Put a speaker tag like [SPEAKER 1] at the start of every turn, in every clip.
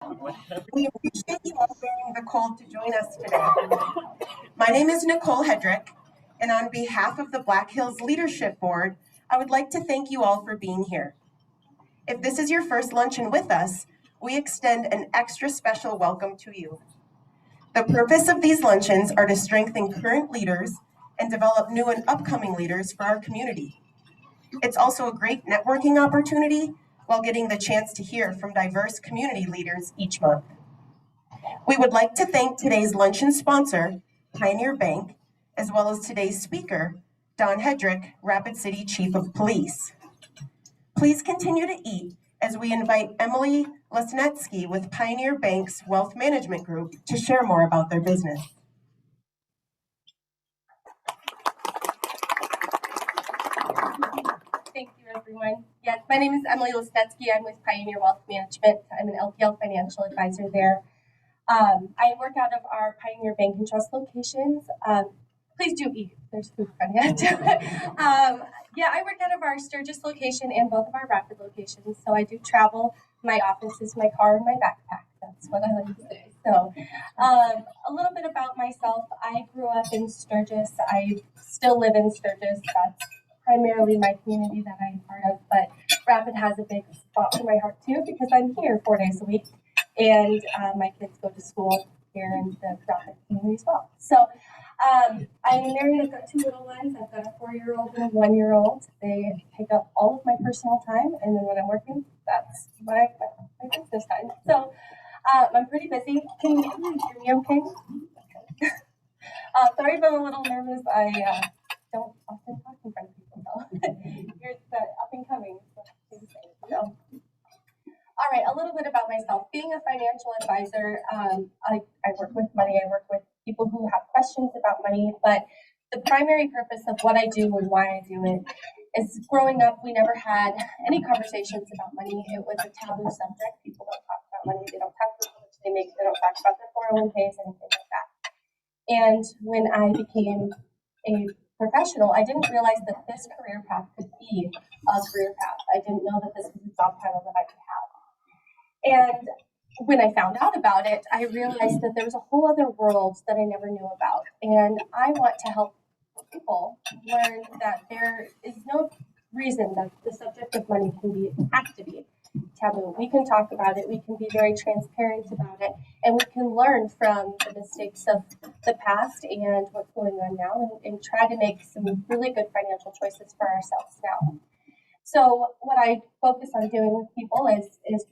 [SPEAKER 1] We appreciate you all bearing the cold to join us today. My name is Nicole Hedrick, and on behalf of the Black Hills Leadership Board, I would like to thank you all for being here. If this is your first luncheon with us, we extend an extra special welcome to you. The purpose of these luncheons are to strengthen current leaders and develop new and upcoming leaders for our community. It's also a great networking opportunity while getting the chance to hear from diverse community leaders each month. We would like to thank today's luncheon sponsor, Pioneer Bank, as well as today's speaker, Don Hedricks, Rapid City Chief of Police. Please continue to eat as we invite Emily Lesnetsky with Pioneer Bank's Wealth Management Group to share more about their business.
[SPEAKER 2] Thank you, everyone. Yes, my name is Emily Lesnetsky. I'm with Pioneer Wealth Management. I'm an LPL financial advisor there. I work out of our Pioneer Bank and Trust locations. Please do eat. There's food coming out. Yeah, I work out of our Sturgis location and both of our Rapid locations. So I do travel. My office is my car and my backpack. That's what I like to say. So a little bit about myself. I grew up in Sturgis. I still live in Sturgis. That's primarily my community that I'm part of. But Rapid has a big spot in my heart too because I'm here 4 days a week. And my kids go to school here in the Rapid community as well. So I'm married. I've got 2 little ones. I've got a 4-year-old and a 1-year-old. They take up all of my personal time, and then when I'm working, that's my business time. So I'm pretty busy. Can you hear me okay? Sorry if I'm a little nervous. I don't often talk in front of people, though. You're the up and coming. So. All right, a little bit about myself. Being a financial advisor, I work with money. I work with people who have questions about money, but the primary purpose of what I do and why I do it is growing up, we never had any conversations about money. It was a taboo subject. People don't talk about money. They don't talk about how much they make. They don't talk about their 401ks, anything like that. And when I became a professional, I didn't realize that this career path could be a career path. I didn't know that this was a job title that I could have. And when I found out about it, I realized that there was a whole other world that I never knew about. And I want to help people learn that there is no reason that the subject of money has to be taboo. We can talk about it. We can be very transparent about it. And we can learn from the mistakes of the past and what's going on now and try to make some really good financial choices for ourselves now. So what I focus on doing with people is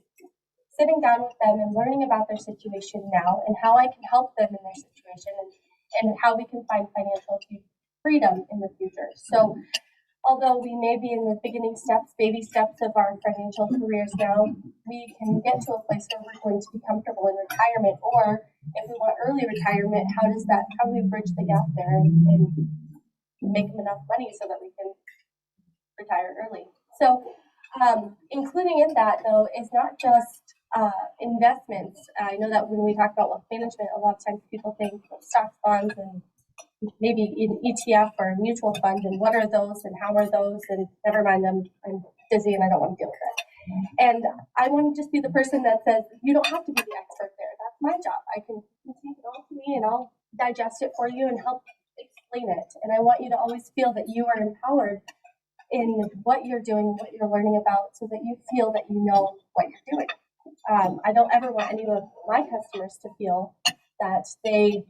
[SPEAKER 2] sitting down with them and learning about their situation now and how I can help them in their situation and how we can find financial freedom in the future. So although we may be in the beginning steps, baby steps of our financial careers now, we can get to a place where we're going to be comfortable in retirement, or if we want early retirement, how do we bridge the gap there and make them enough money so that we can retire early? So including in that, though, is not just investments. I know that when we talk about wealth management, a lot of times people think of stocks, bonds, and maybe an ETF or a mutual fund, and what are those and how are those, and never mind, I'm busy and I don't want to deal with it. And I want to just be the person that says, you don't have to be the expert there. That's my job. I can take it all to me and I'll digest it for you and help explain it. And I want you to always feel that you are empowered in what you're doing, what you're learning about, so that you feel that you know what you're doing. I don't ever want any of my customers to feel that they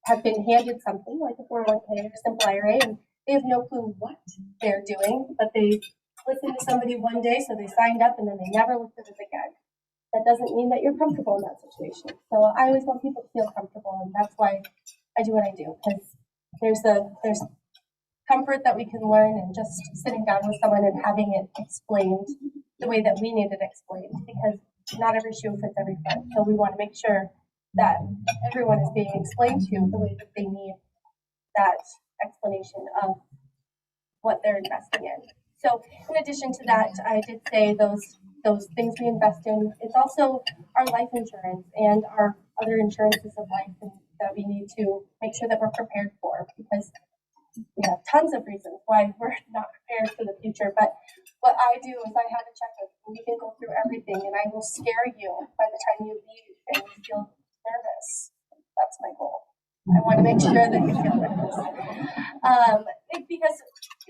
[SPEAKER 2] have been handed something like a 401k or a simple IRA and they have no clue what they're doing, but they listened to somebody one day, so they signed up and then they never looked at it again. That doesn't mean that you're comfortable in that situation. So I always want people to feel comfortable, and that's why I do what I do, because there's comfort that we can learn in just sitting down with someone and having it explained the way that we need it explained, because not every shoe fits every foot. So we want to make sure that everyone is being explained to the way that they need that explanation of what they're investing in. So in addition to that, I did say those things we invest in. It's also our life insurance and our other insurances of life that we need to make sure that we're prepared for, because we have tons of reasons why we're not prepared for the future. But what I do is I have a checklist, and we can go through everything, and I will scare you by the time you leave feel nervous. That's my goal. I want to make sure that you feel nervous. Because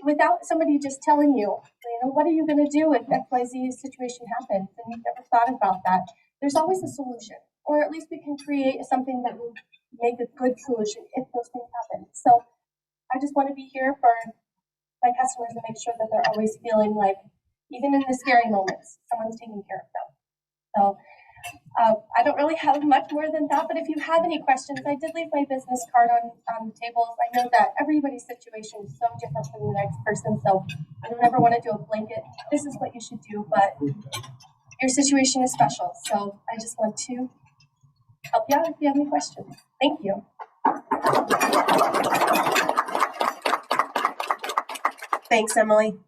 [SPEAKER 2] without somebody just telling you, what are you going to do if XYZ situation happens and you've never thought about that, there's always a solution. Or at least we can create something that will make a good solution if those things happen. So I just want to be here for my customers and make sure that they're always feeling like, even in the scary moments, someone's taking care of them. So I don't really have much more than that, but if you have any questions, I did leave my business card on tables. I know that everybody's situation is so different from the next person, so I don't ever want to do a blanket, this is what you should do, but your situation is special. So I just want to help you out if you have any questions. Thank you.
[SPEAKER 1] Thanks, Emily.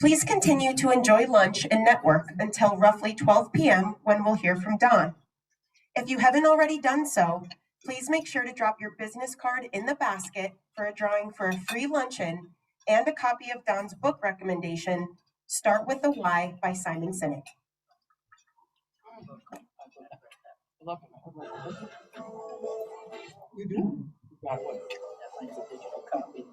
[SPEAKER 1] Please continue to enjoy lunch and network until roughly 12 p.m. when we'll hear from Don. If you haven't already done so, please make sure to drop your business card in the basket for a drawing for a free luncheon and a copy of Don's book recommendation, Start with the Why by Simon Sinek.
[SPEAKER 3] You do? Got one. It's a digital copy.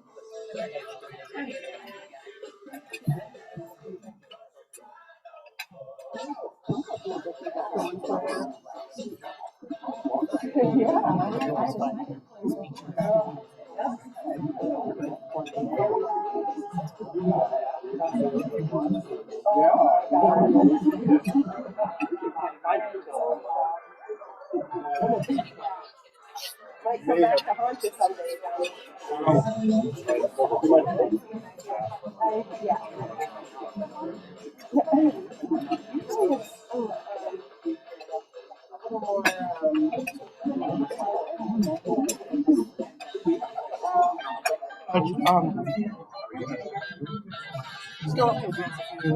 [SPEAKER 2] Might come back to haunt you someday, though. Yeah.
[SPEAKER 3] Still have to address a few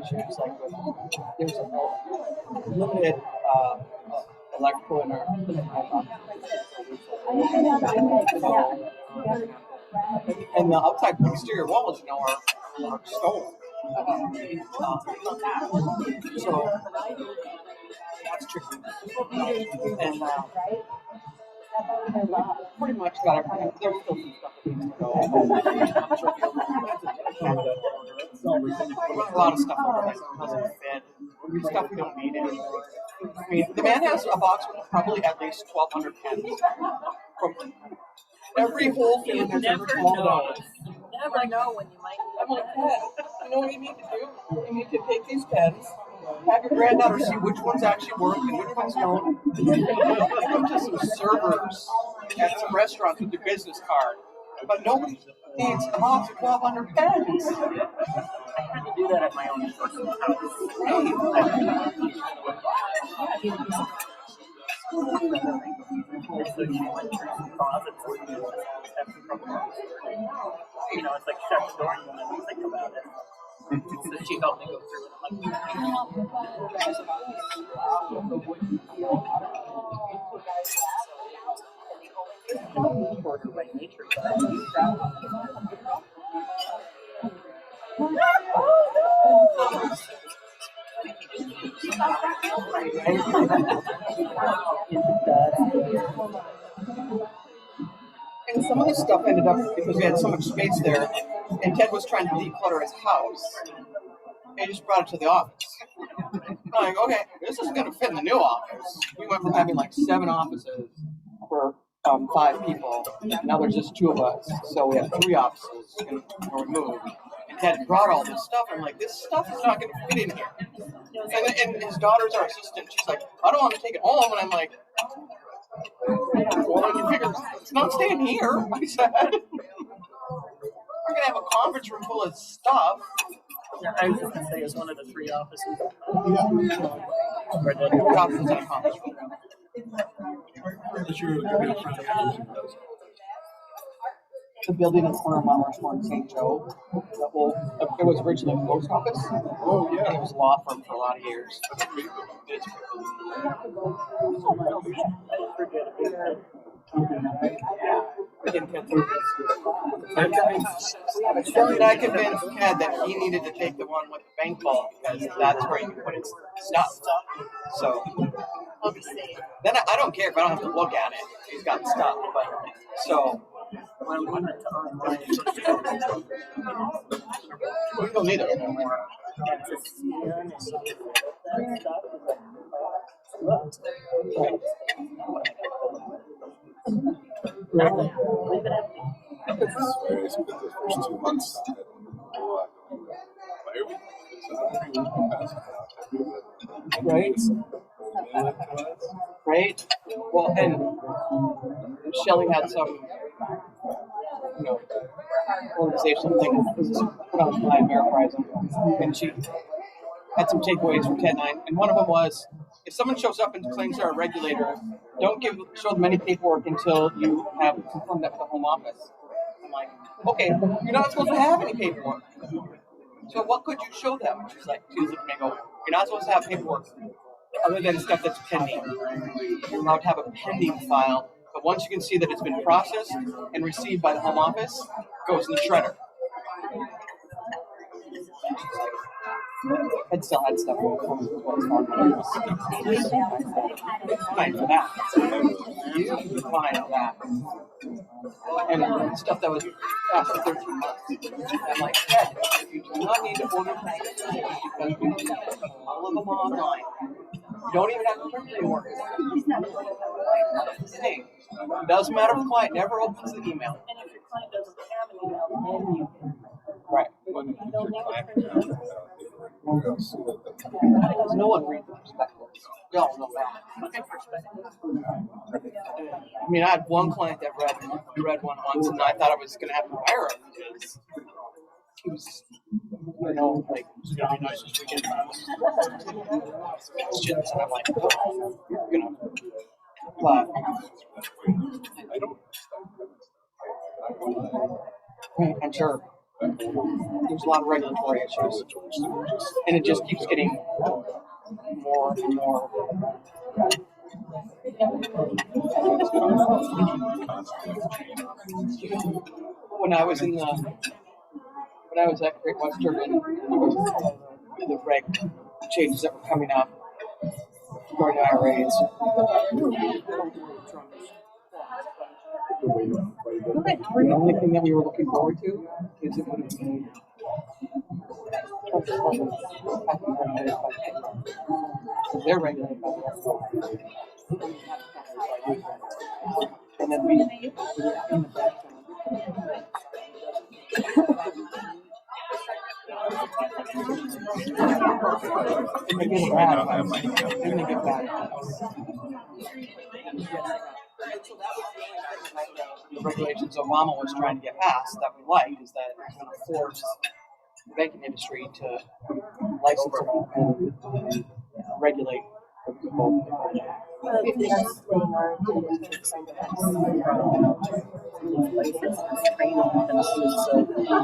[SPEAKER 3] issues, like there's a limited electrical in our and the outside exterior walls, are stone. So that's tricky. And pretty much got everything. There's still some stuff that needs to go. A lot of stuff that doesn't fit. Stuff we don't need anymore. I mean, the man has a box with probably at least 1,200 pens. From every whole thing that's ever called out.
[SPEAKER 4] You never know when you might.
[SPEAKER 3] I'm like, Dad, you know what you need to do? You need to take these pens, have your granddaughter see which ones actually work and which ones don't. Give them to some servers at some restaurants with your business card. But nobody needs a box of 1,200 pens.
[SPEAKER 4] I had to do that at my own personal house. So she went through some closets and it's like shut the door and you don't even think about it. So she helped me go through it. I'm like, by nature,
[SPEAKER 3] And some of this stuff ended up because we had so much space there, and Ted was trying to declutter his house. He just brought it to the office. I'm like, okay, this isn't going to fit in the new office. We went from having like 7 offices for 5 people. Now there's just 2 of us, so we have 3 offices and we're moved. And Ted brought all this stuff. I'm like, this stuff is not going to fit in here. And his daughter's our assistant. She's like, I don't want to take it home. And I'm like, well, you figure it's not staying here. I said, we're going to have a conference room full of stuff.
[SPEAKER 4] Yeah, I was just going to say, it's one of the 3 offices.
[SPEAKER 3] Where the options in a conference room. The building in corner of Monroe in St. Joe, it was originally a post office. Oh, yeah. And it was a law firm for a lot of years. We didn't get through this. And I convinced Ted that he needed to take the one with the bank vault because that's where you can put his stuff. So
[SPEAKER 2] Obviously.
[SPEAKER 3] Then I don't care if I don't have to look at it. He's got stuff, but so
[SPEAKER 4] Well, we went to online
[SPEAKER 3] we don't need it anymore.
[SPEAKER 4] and to scan and that stuff is like looked. Nothing. Leave it empty.
[SPEAKER 5] I spent the first 2 months at
[SPEAKER 3] Right? Well, and Shelly had some, organizational thing put on by Ameriprism, and she had some takeaways from 10.9, and one of them was, if someone shows up and claims they're a regulator, don't show them any paperwork until you have confirmed that with the home office. I'm like, okay, you're not supposed to have any paperwork. So what could you show them? She's like, she was looking at me and go, you're not supposed to have paperwork other than stuff that's pending. You're allowed to have a pending file, but once you can see that it's been processed and received by the home office, it goes in the shredder. I'd still had stuff from fine for that. Fine for that. And stuff that was past the 13 months. I'm like, Ted, you do not need to order because we do all of them online. You don't even have to print anymore. Hey, it doesn't matter if the client never opens the email.
[SPEAKER 4] And if your client doesn't have an email, then you can.
[SPEAKER 3] Right. Because no one reads the prospectus. We all know that. I mean, I had one client that read one once, and I thought I was going to have to fire him because he was, like, questions, and I'm like, but I'm sure there's a lot of regulatory issues, and it just keeps getting more and more. When I was at Great Western, and the reg changes that were coming up regarding IRAs. The only thing that we were looking forward to is it would be they're regulated by the and then we in the background. And they get bad. The regulations Obama was trying to get passed that we liked is that it's going to force the banking industry to license and regulate people.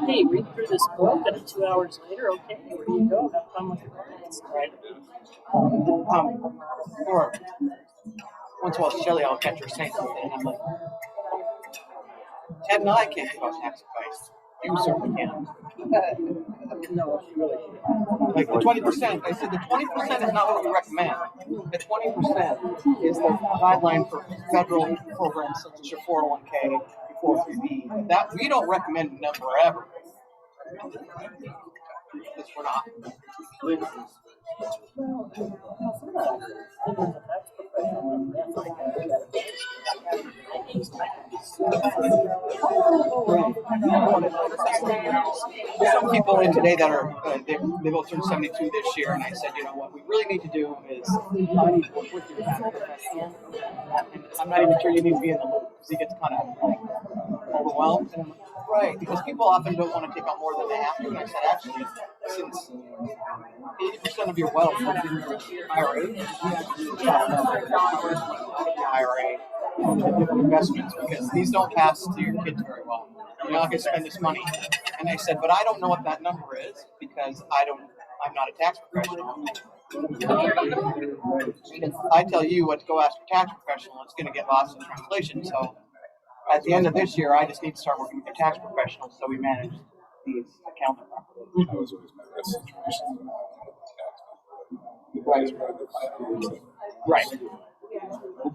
[SPEAKER 4] Hey, read through this book, and 2 hours later, okay, where do you go? Have fun with your clients, right?
[SPEAKER 3] Or once in a while, Shelly, I'll catch her saying something, and I'm like, Ted and I can't give out tax advice. You certainly can.
[SPEAKER 4] No, she really can't.
[SPEAKER 3] Like the 20%, I said the 20% is not what we recommend. The 20% is the guideline for federal programs such as your 401k, your 403b. That we don't recommend a number ever. Because we're not. Some people in today that are they both turned 72 this year, and I said, you know what we really need to do is I need to work with your tax professional. And I'm not even sure you need to be in the loop because he gets kind of like overwhelmed. And I'm like, right, because people often don't want to take out more than they have to. And I said, actually, since 80% of your wealth is in your IRA, you have to IRA and different investments because these don't pass to your kids very well. You're not going to spend this money. And I said, but I don't know what that number is because I'm not a tax professional. If I tell you what to go ask your tax professional, it's going to get lost in translation. So at the end of this year, I just need to start working with your tax professional so we manage these accounts properly.
[SPEAKER 5] I was always my best situation when I was tax.
[SPEAKER 3] Right. Right.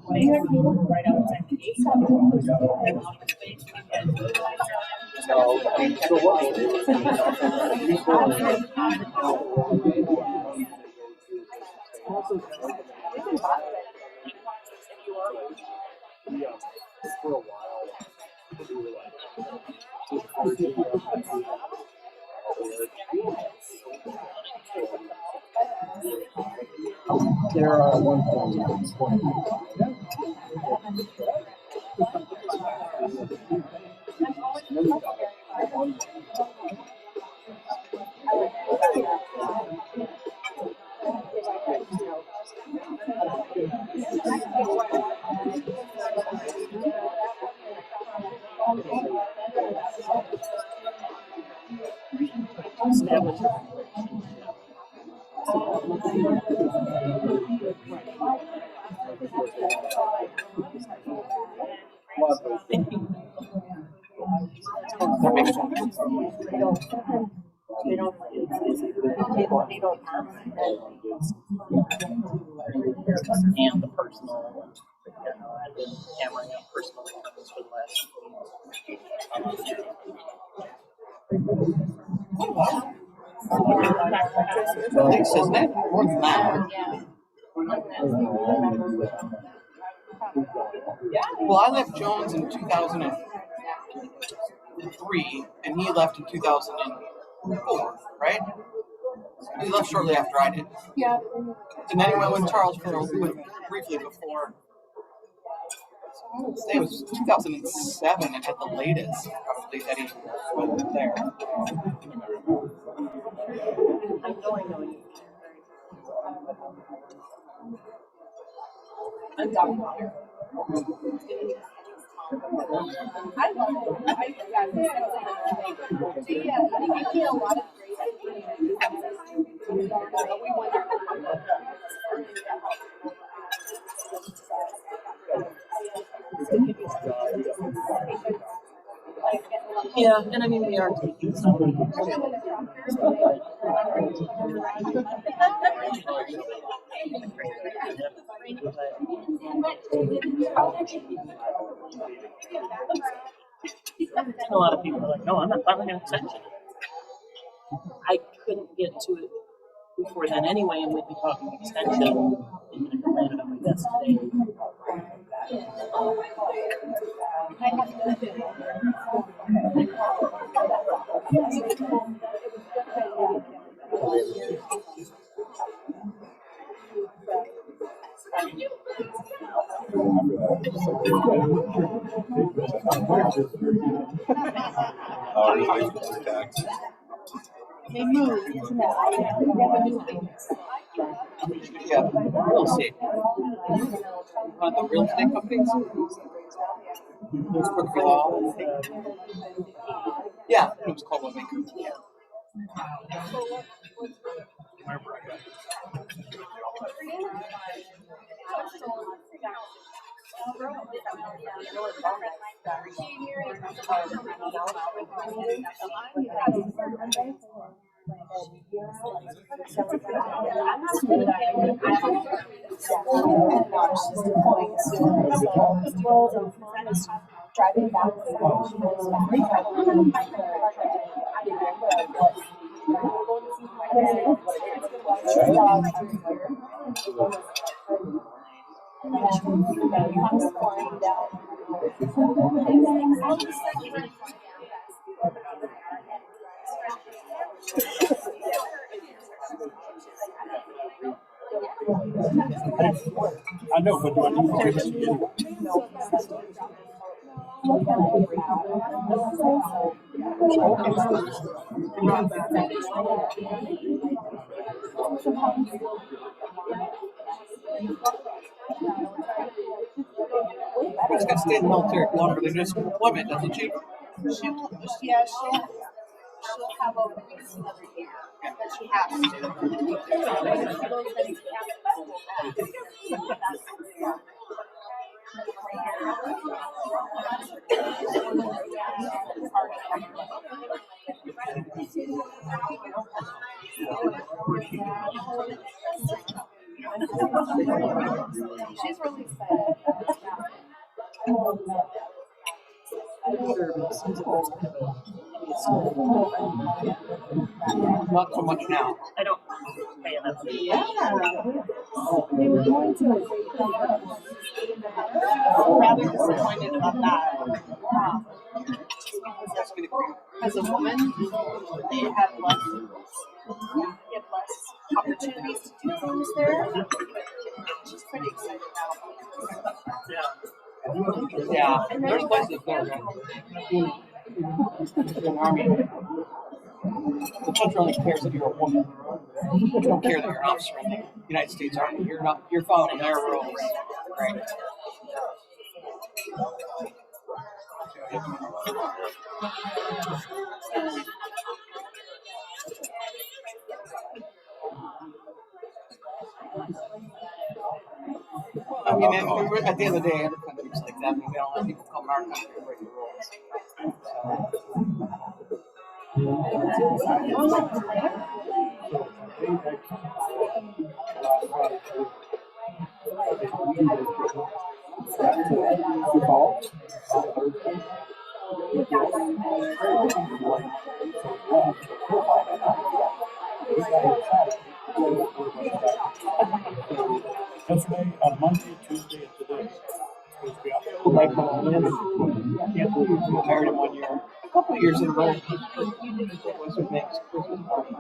[SPEAKER 4] Right outside the gate.
[SPEAKER 5] So what? For a while, we were there are one
[SPEAKER 4] Establish it.
[SPEAKER 3] That makes sense.
[SPEAKER 4] They don't and the personal, I've been hammering out personal incomes for the last
[SPEAKER 3] At least, isn't it? More than that. Well, I left Jones in 2003, and he left in 2004, right? He left shortly after I did.
[SPEAKER 2] Yeah.
[SPEAKER 3] And then he went with Charles for a little bit briefly before. I would say it was 2007 at the latest, probably, that he went there.
[SPEAKER 4] I know you.
[SPEAKER 2] I'm done. I love it. I get a lot of great ideas. We wonder.
[SPEAKER 4] Yeah, and I mean we are taking some. A lot of people are like, no, I'm not filing an extension. I couldn't get to it before then anyway, and we'd be talking extension, even if I landed on my desk today.
[SPEAKER 2] They move.
[SPEAKER 3] Yeah, real estate. The real estate companies? Yeah, it was called Living.
[SPEAKER 2] Driving back
[SPEAKER 5] I know, but do I need to give it to you?
[SPEAKER 3] She's going to stay in the military longer than just women, doesn't she?
[SPEAKER 2] she'll have openings every year, but she has to. She's really excited.
[SPEAKER 3] Not so much now.
[SPEAKER 4] I don't pay enough.
[SPEAKER 2] Yeah. They were going to. Rather disappointed about that. As a woman, they had less opportunities to do things there. She's pretty excited now.
[SPEAKER 3] Yeah, there's places there, man. In the Army, the country only cares that you're a woman. They don't care that you're an officer in the United States Army. You're following their rules. Right. I mean, at the end of the day, every country's like that. I mean, we don't let people come in our country and break the rules.
[SPEAKER 5] Yesterday, on Monday, Tuesday, and today.
[SPEAKER 3] Like, can't believe we were married in 1 year. A couple of years in a row. Was with Nick's Christmas party.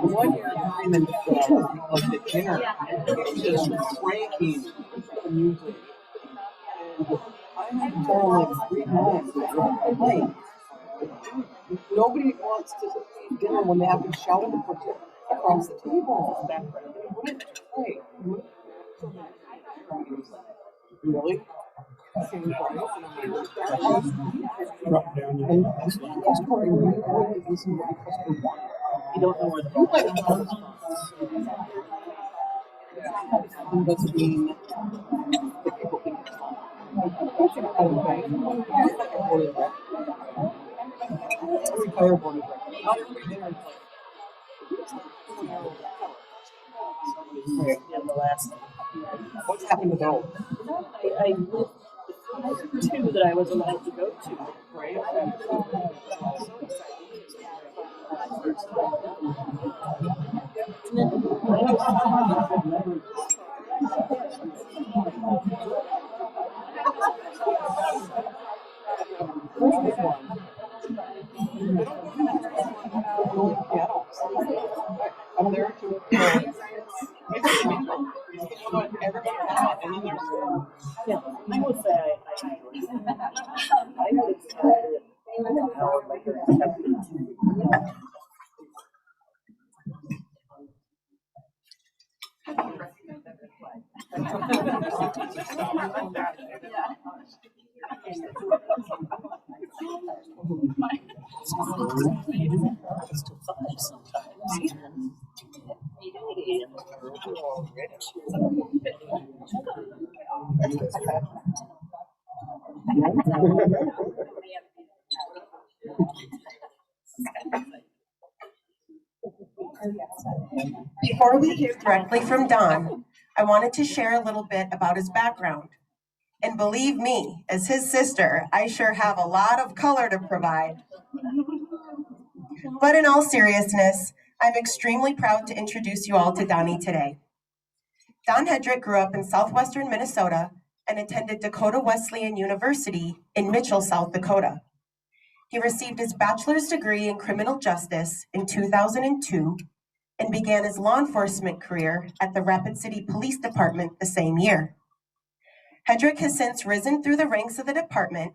[SPEAKER 3] 1 year, and then like the dinner, it was just cranking the music. And I had to tell him like 3 times, like, nobody wants to eat dinner when they have to shout across the table. Hey, really?
[SPEAKER 5] Drop down.
[SPEAKER 3] And this story really listen to what customer wanted.
[SPEAKER 4] You don't know where the
[SPEAKER 3] And that's being the people think it's fun. Especially out of the bank. It's like a board of directors. Every fire board of directors. Not everybody there is like.
[SPEAKER 4] in the last.
[SPEAKER 3] What's happened to those?
[SPEAKER 4] I lived the 2 that I was allowed to go to.
[SPEAKER 3] Right?
[SPEAKER 4] And then
[SPEAKER 3] I'm there to everybody and then there's
[SPEAKER 4] yeah, I would say I would start it an hour later and have to. It's till 5 sometimes.
[SPEAKER 1] Before we hear directly from Don, I wanted to share a little bit about his background. And believe me, as his sister, I sure have a lot of color to provide. But in all seriousness, I'm extremely proud to introduce you all to Donnie today. Don Hedricks grew up in southwestern Minnesota and attended Dakota Wesleyan University in Mitchell, South Dakota. He received his bachelor's degree in criminal justice in 2002 and began his law enforcement career at the Rapid City Police Department the same year. Hedricks has since risen through the ranks of the department,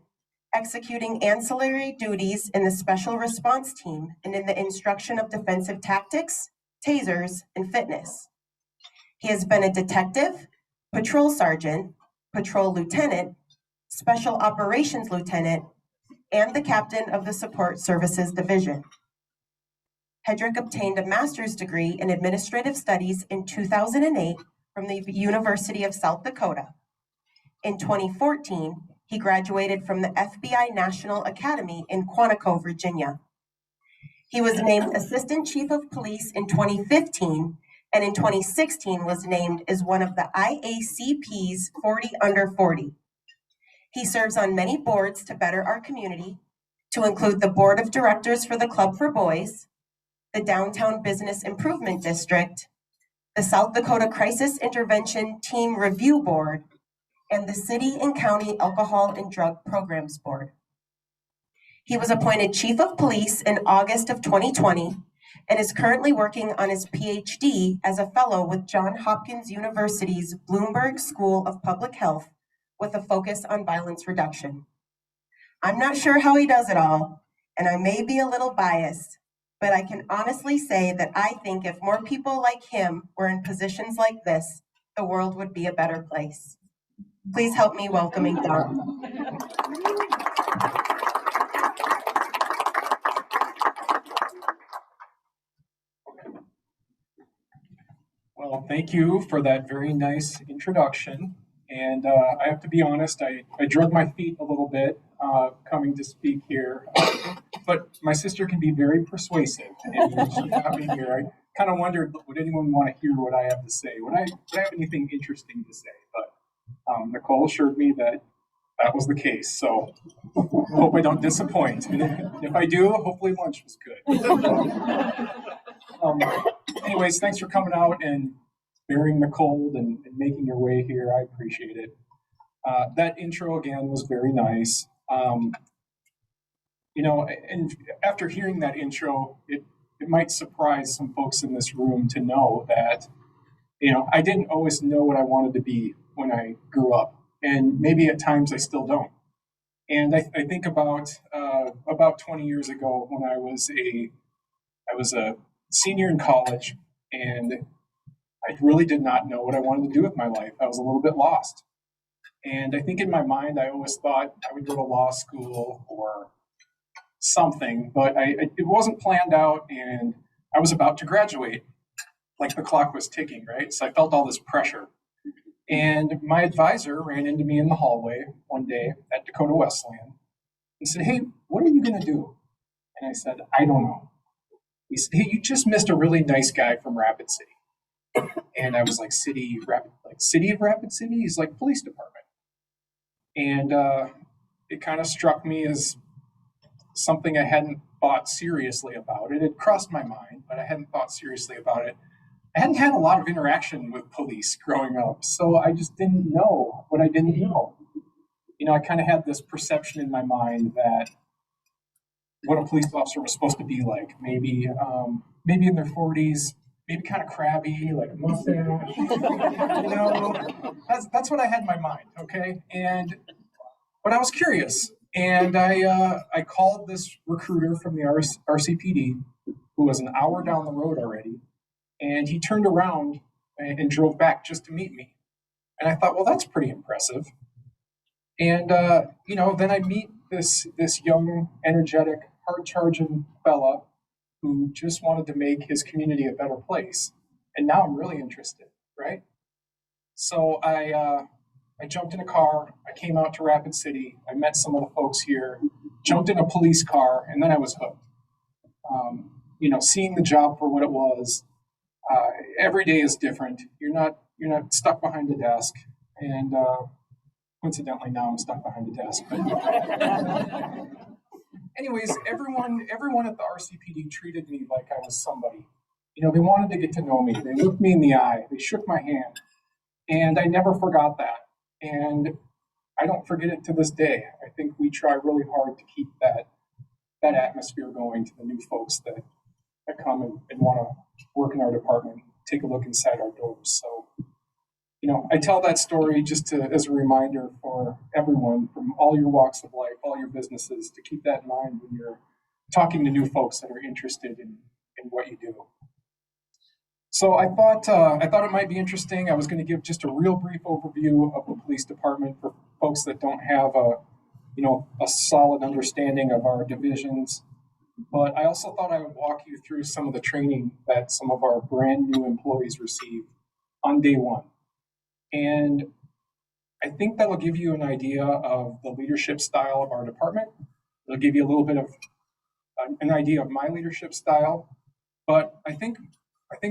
[SPEAKER 1] executing ancillary duties in the Special Response Team and in the instruction of defensive tactics, tasers, and fitness. He has been a detective, patrol sergeant, patrol lieutenant, special operations lieutenant, and the captain of the Support Services Division. Hedricks obtained a master's degree in administrative studies in 2008 from the University of South Dakota. In 2014, he graduated from the FBI National Academy in Quantico, Virginia. He was named Assistant Chief of Police in 2015 and in 2016 was named as one of the IACP's 40 under 40. He serves on many boards to better our community, to include the Board of Directors for the Club for Boys, the Downtown Business Improvement District, the South Dakota Crisis Intervention Team Review Board, and the City and County Alcohol and Drug Programs Board. He was appointed Chief of Police in August of 2020 and is currently working on his PhD as a fellow with Johns Hopkins University's Bloomberg School of Public Health with a focus on violence reduction. I'm not sure how he does it all, and I may be a little biased, but I can honestly say that I think if more people like him were in positions like this, the world would be a better place. Please help me welcoming Don.
[SPEAKER 5] Well, thank you for that very nice introduction. And I have to be honest, I drug my feet a little bit coming to speak here. But my sister can be very persuasive. And she got me here. I kind of wondered, would anyone want to hear what I have to say? Would I have anything interesting to say? But Nicole assured me that that was the case. So hope I don't disappoint. And if I do, hopefully lunch was good. Anyways, thanks for coming out and bearing the cold and making your way here. I appreciate it. That intro again was very nice. And after hearing that intro, it might surprise some folks in this room to know that, I didn't always know what I wanted to be when I grew up. And maybe at times I still don't. And I think about 20 years ago when I was a senior in college, and I really did not know what I wanted to do with my life. I was a little bit lost. And I think in my mind, I always thought I would go to law school or something, but it wasn't planned out, and I was about to graduate, like the clock was ticking, right? So I felt all this pressure. And my advisor ran into me in the hallway one day at Dakota Wesleyan and said, "Hey, what are you going to do?" And I said, "I don't know." He said, "Hey, you just missed a really nice guy from Rapid City." And I was like, City of Rapid City? He's like, police department. And it kind of struck me as something I hadn't thought seriously about. It had crossed my mind, but I hadn't thought seriously about it. I hadn't had a lot of interaction with police growing up, so I just didn't know what I didn't know. I kind of had this perception in my mind that what a police officer was supposed to be like. Maybe in their 40s, maybe kind of crabby, like a mustache. That's what I had in my mind. Okay, but I was curious, and I called this recruiter from the RCPD, who was an hour down the road already, and he turned around and drove back just to meet me. And I thought, well, that's pretty impressive. And then I meet this young, energetic, hard-charging fella who just wanted to make his community a better place. And now I'm really interested, right? So I jumped in a car, I came out to Rapid City, I met some of the folks here, jumped in a police car, and then I was hooked. Seeing the job for what it was, every day is different. You're not stuck behind a desk, and coincidentally now I'm stuck behind a desk. But anyways, everyone at the RCPD treated me like I was somebody. They wanted to get to know me. They looked me in the eye. They shook my hand, and I never forgot that. And I don't forget it to this day. I think we try really hard to keep that atmosphere going to the new folks that come and want to work in our department, take a look inside our doors. So, I tell that story just as a reminder for everyone from all your walks of life, all your businesses, to keep that in mind when you're talking to new folks that are interested in what you do. So I thought it might be interesting. I was going to give just a real brief overview of the police department for folks that don't have a solid understanding of our divisions. But I also thought I would walk you through some of the training that some of our brand new employees receive on day one. And I think that'll give you an idea of the leadership style of our department. It'll give you a little bit of an idea of my leadership style. But I think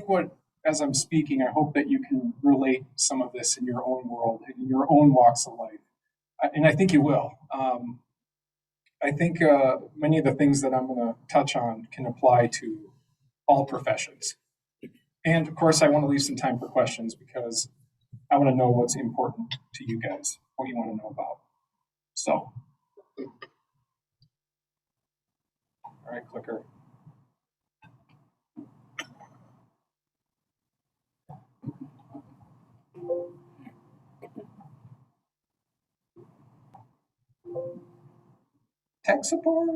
[SPEAKER 5] what as I'm speaking, I hope that you can relate some of this in your own world, in your own walks of life. And I think you will. I think many of the things that I'm going to touch on can apply to all professions. And of course, I want to leave some time for questions because I want to know what's important to you guys, what you want to know about. So, all right, clicker. Tech support?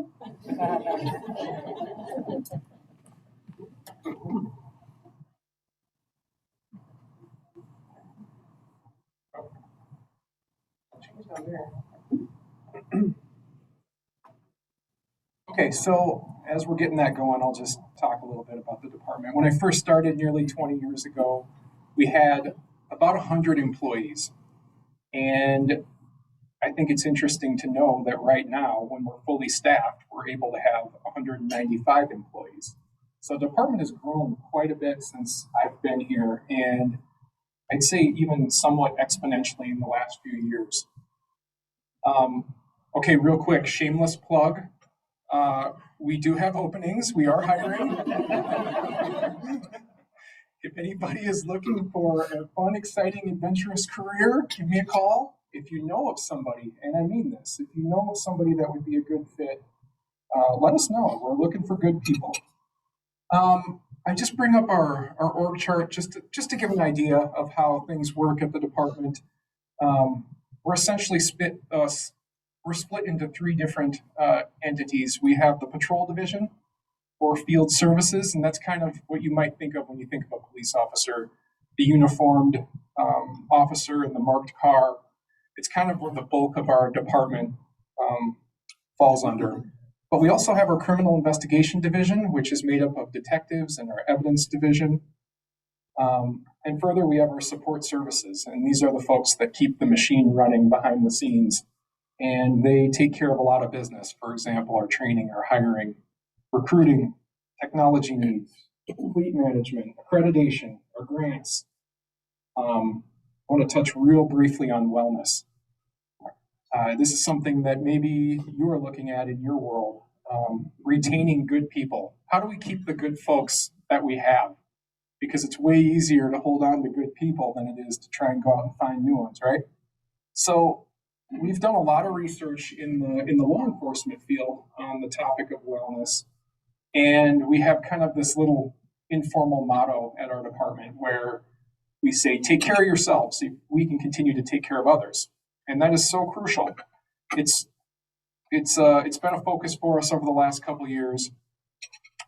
[SPEAKER 5] Okay, so as we're getting that going, I'll just talk a little bit about the department. When I first started nearly 20 years ago, we had about 100 employees. And I think it's interesting to know that right now, when we're fully staffed, we're able to have 195 employees. So the department has grown quite a bit since I've been here, and I'd say even somewhat exponentially in the last few years. Okay, real quick, shameless plug. We do have openings. We are hiring. If anybody is looking for a fun, exciting, adventurous career, give me a call. If you know of somebody, and I mean this, if you know of somebody that would be a good fit, let us know. We're looking for good people. I just bring up our org chart just to give an idea of how things work at the department. We're essentially we're split into three different entities. We have the patrol division or field services, and that's kind of what you might think of when you think of a police officer, the uniformed officer in the marked car. It's kind of where the bulk of our department falls under. But we also have our criminal investigation division, which is made up of detectives, and our evidence division. And further, we have our support services, and these are the folks that keep the machine running behind the scenes. And they take care of a lot of business. For example, our training, our hiring, recruiting, technology needs, fleet management, accreditation, our grants. I want to touch real briefly on wellness. This is something that maybe you are looking at in your world, retaining good people. How do we keep the good folks that we have? Because it's way easier to hold on to good people than it is to try and go out and find new ones, right? So we've done a lot of research in the law enforcement field on the topic of wellness, and we have kind of this little informal motto at our department where we say, take care of yourselves so we can continue to take care of others. And that is so crucial. It's been a focus for us over the last couple of years.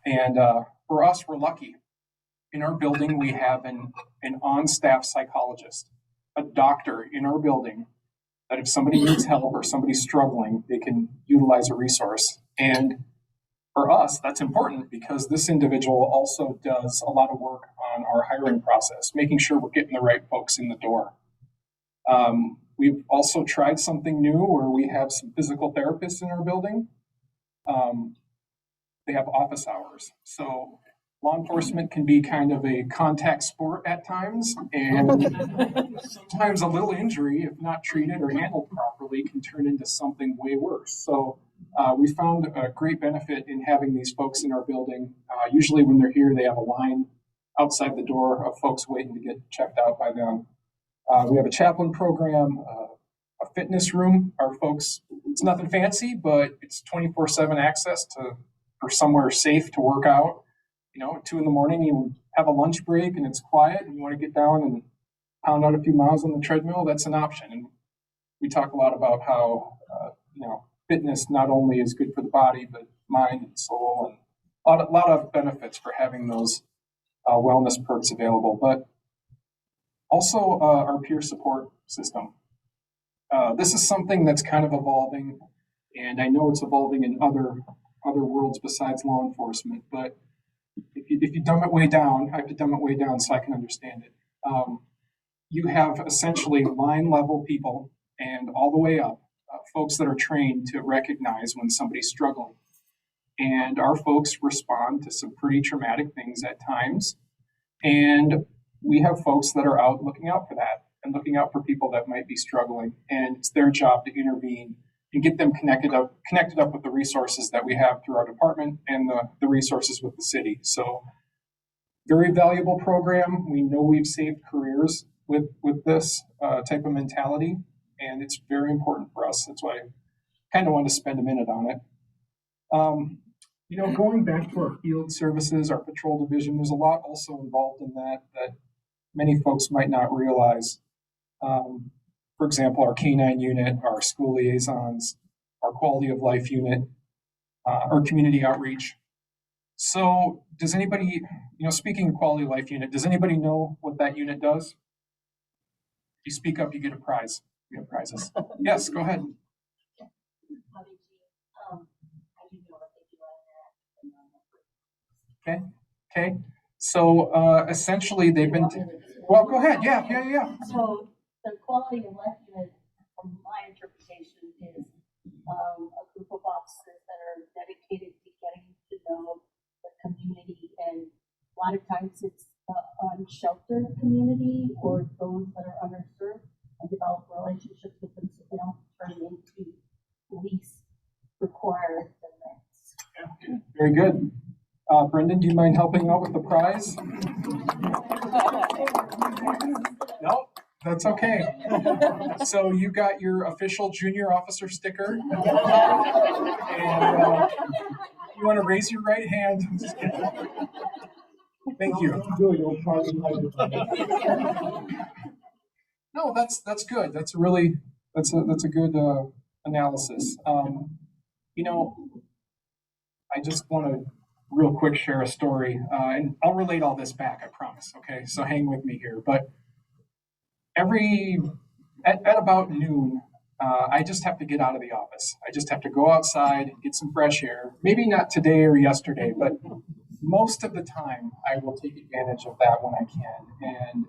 [SPEAKER 5] And for us, we're lucky. In our building, we have an on-staff psychologist, a doctor in our building, that if somebody needs help or somebody's struggling, they can utilize a resource. And for us, that's important because this individual also does a lot of work on our hiring process, making sure we're getting the right folks in the door. We've also tried something new where we have some physical therapists in our building. They have office hours. So law enforcement can be kind of a contact sport at times, and sometimes a little injury, if not treated or handled properly, can turn into something way worse. So we found a great benefit in having these folks in our building. Usually when they're here, they have a line outside the door of folks waiting to get checked out by them. We have a chaplain program, a fitness room. Our folks, it's nothing fancy, but it's 24/7 access for somewhere safe to work out. You know, at 2 a.m, you have a lunch break and it's quiet and you want to get down and pound out a few miles on the treadmill, that's an option. And we talk a lot about how, fitness not only is good for the body, but mind and soul, and a lot of benefits for having those wellness perks available. But also our peer support system. This is something that's kind of evolving, and I know it's evolving in other worlds besides law enforcement, but if you dumb it way down, I have to dumb it way down so I can understand it. You have essentially line level people and all the way up, folks that are trained to recognize when somebody's struggling. And our folks respond to some pretty traumatic things at times. And we have folks that are out looking out for that and looking out for people that might be struggling. And it's their job to intervene and get them connected up with the resources that we have through our department and the resources with the city. So very valuable program. We know we've saved careers with this type of mentality, and it's very important for us. That's why I kind of want to spend a minute on it. Going back to our field services, our patrol division, there's a lot also involved in that many folks might not realize. For example, our K-9 unit, our school liaisons, our quality of life unit, our community outreach. So does anybody, speaking of quality of life unit, does anybody know what that unit does? If you speak up, you get a prize. You get prizes. Yes, go ahead. Okay. So essentially they've been, well, go ahead. Yeah.
[SPEAKER 6] So the quality of life unit, from my interpretation, is a group of officers that are dedicated to getting to know the community, and a lot of times it's the unsheltered community or those that are underserved, and develop relationships with them so they don't turn into police required events.
[SPEAKER 5] Yeah. Very good. Brendan, do you mind helping out with the prize? No, that's okay. So you got your official junior officer sticker. And you want to raise your right hand? I'm just kidding. Thank you. No, that's good. That's a good analysis. I just want to real quick share a story, and I'll relate all this back, I promise. Okay, so hang with me here. But at about noon, I just have to get out of the office. I just have to go outside and get some fresh air. Maybe not today or yesterday, but most of the time I will take advantage of that when I can. And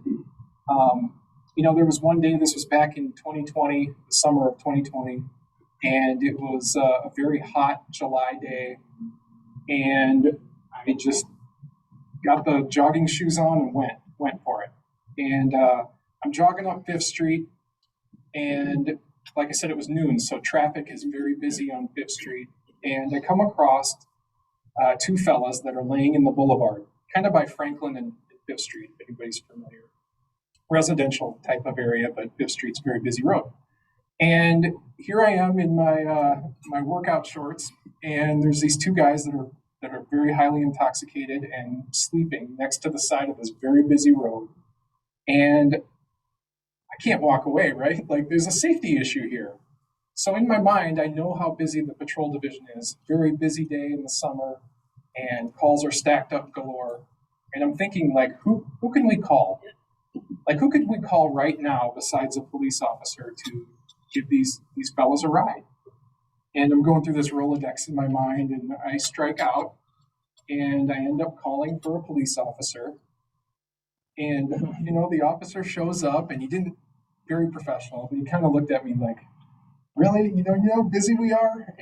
[SPEAKER 5] there was one day, this was back in 2020, the summer of 2020, and it was a very hot July day. And I just got the jogging shoes on and went for it. And I'm jogging up 5th Street, and like I said, it was noon, so traffic is very busy on 5th Street. And I come across two fellas that are laying in the boulevard, kind of by Franklin and 5th Street, if anybody's familiar. Residential type of area, but 5th Street's a very busy road. And here I am in my workout shorts, and there's these two guys that are very highly intoxicated and sleeping next to the side of this very busy road. And I can't walk away, right? Like, there's a safety issue here. So in my mind, I know how busy the patrol division is. Very busy day in the summer, and calls are stacked up galore. And I'm thinking, like, who can we call? Like, who could we call right now besides a police officer to give these fellas a ride? And I'm going through this Rolodex in my mind, and I strike out, and I end up calling for a police officer. And, the officer shows up, and he didn't, very professional, but he kind of looked at me like, really? You know how busy we are?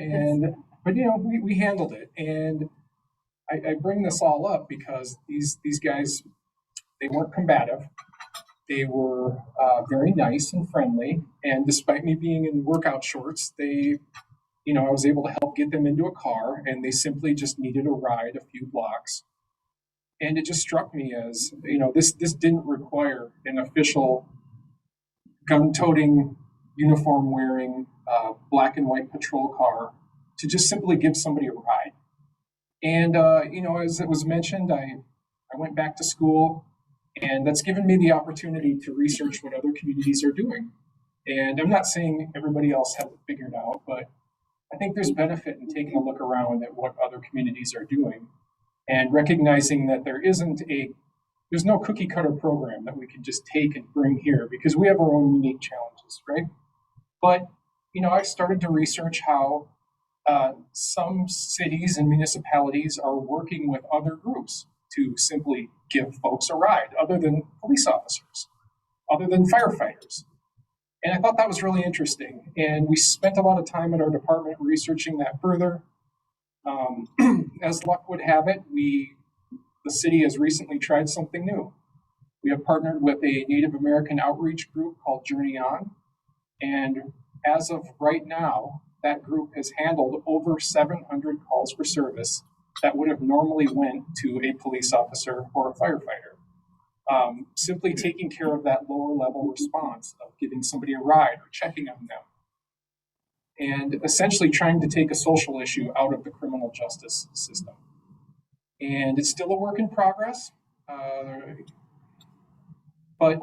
[SPEAKER 5] But we handled it. And I bring this all up because these guys, they weren't combative. They were very nice and friendly. And despite me being in workout shorts, I was able to help get them into a car, and they simply just needed a ride a few blocks. And it just struck me as, this didn't require an official gun-toting, uniform-wearing, black and white patrol car to just simply give somebody a ride. And, as it was mentioned, I went back to school, and that's given me the opportunity to research what other communities are doing. And I'm not saying everybody else has it figured out, but I think there's benefit in taking a look around at what other communities are doing and recognizing that there's no cookie cutter program that we can just take and bring here, because we have our own unique challenges, right? But, I started to research how some cities and municipalities are working with other groups to simply give folks a ride, other than police officers, other than firefighters. And I thought that was really interesting. And we spent a lot of time at our department researching that further. As luck would have it, the city has recently tried something new. We have partnered with a Native American outreach group called Journey On. And as of right now, that group has handled over 700 calls for service that would have normally went to a police officer or a firefighter. Simply taking care of that lower level response of giving somebody a ride or checking on them. And essentially trying to take a social issue out of the criminal justice system. And it's still a work in progress. But,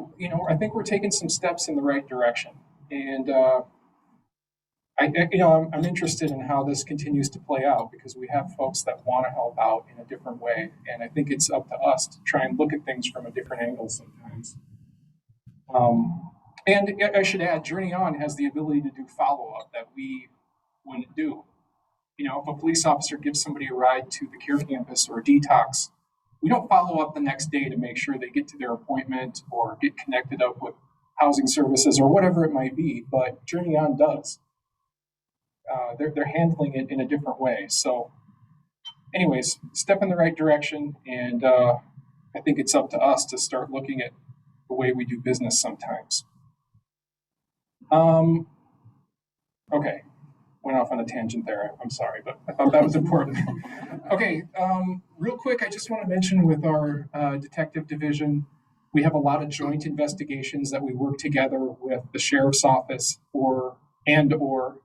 [SPEAKER 5] I think we're taking some steps in the right direction. And, I'm interested in how this continues to play out because we have folks that want to help out in a different way. And I think it's up to us to try and look at things from a different angle sometimes. And I should add, Journey On has the ability to do follow-up that we wouldn't do. If a police officer gives somebody a ride to the care campus or a detox, we don't follow up the next day to make sure they get to their appointment or get connected up with housing services or whatever it might be, but Journey On does. They're handling it in a different way. So anyways, step in the right direction, and I think it's up to us to start looking at the way we do business sometimes. Okay, went off on a tangent there. I'm sorry, but I thought that was important. Okay, real quick, I just want to mention with our detective division, we have a lot of joint investigations that we work together with the sheriff's office or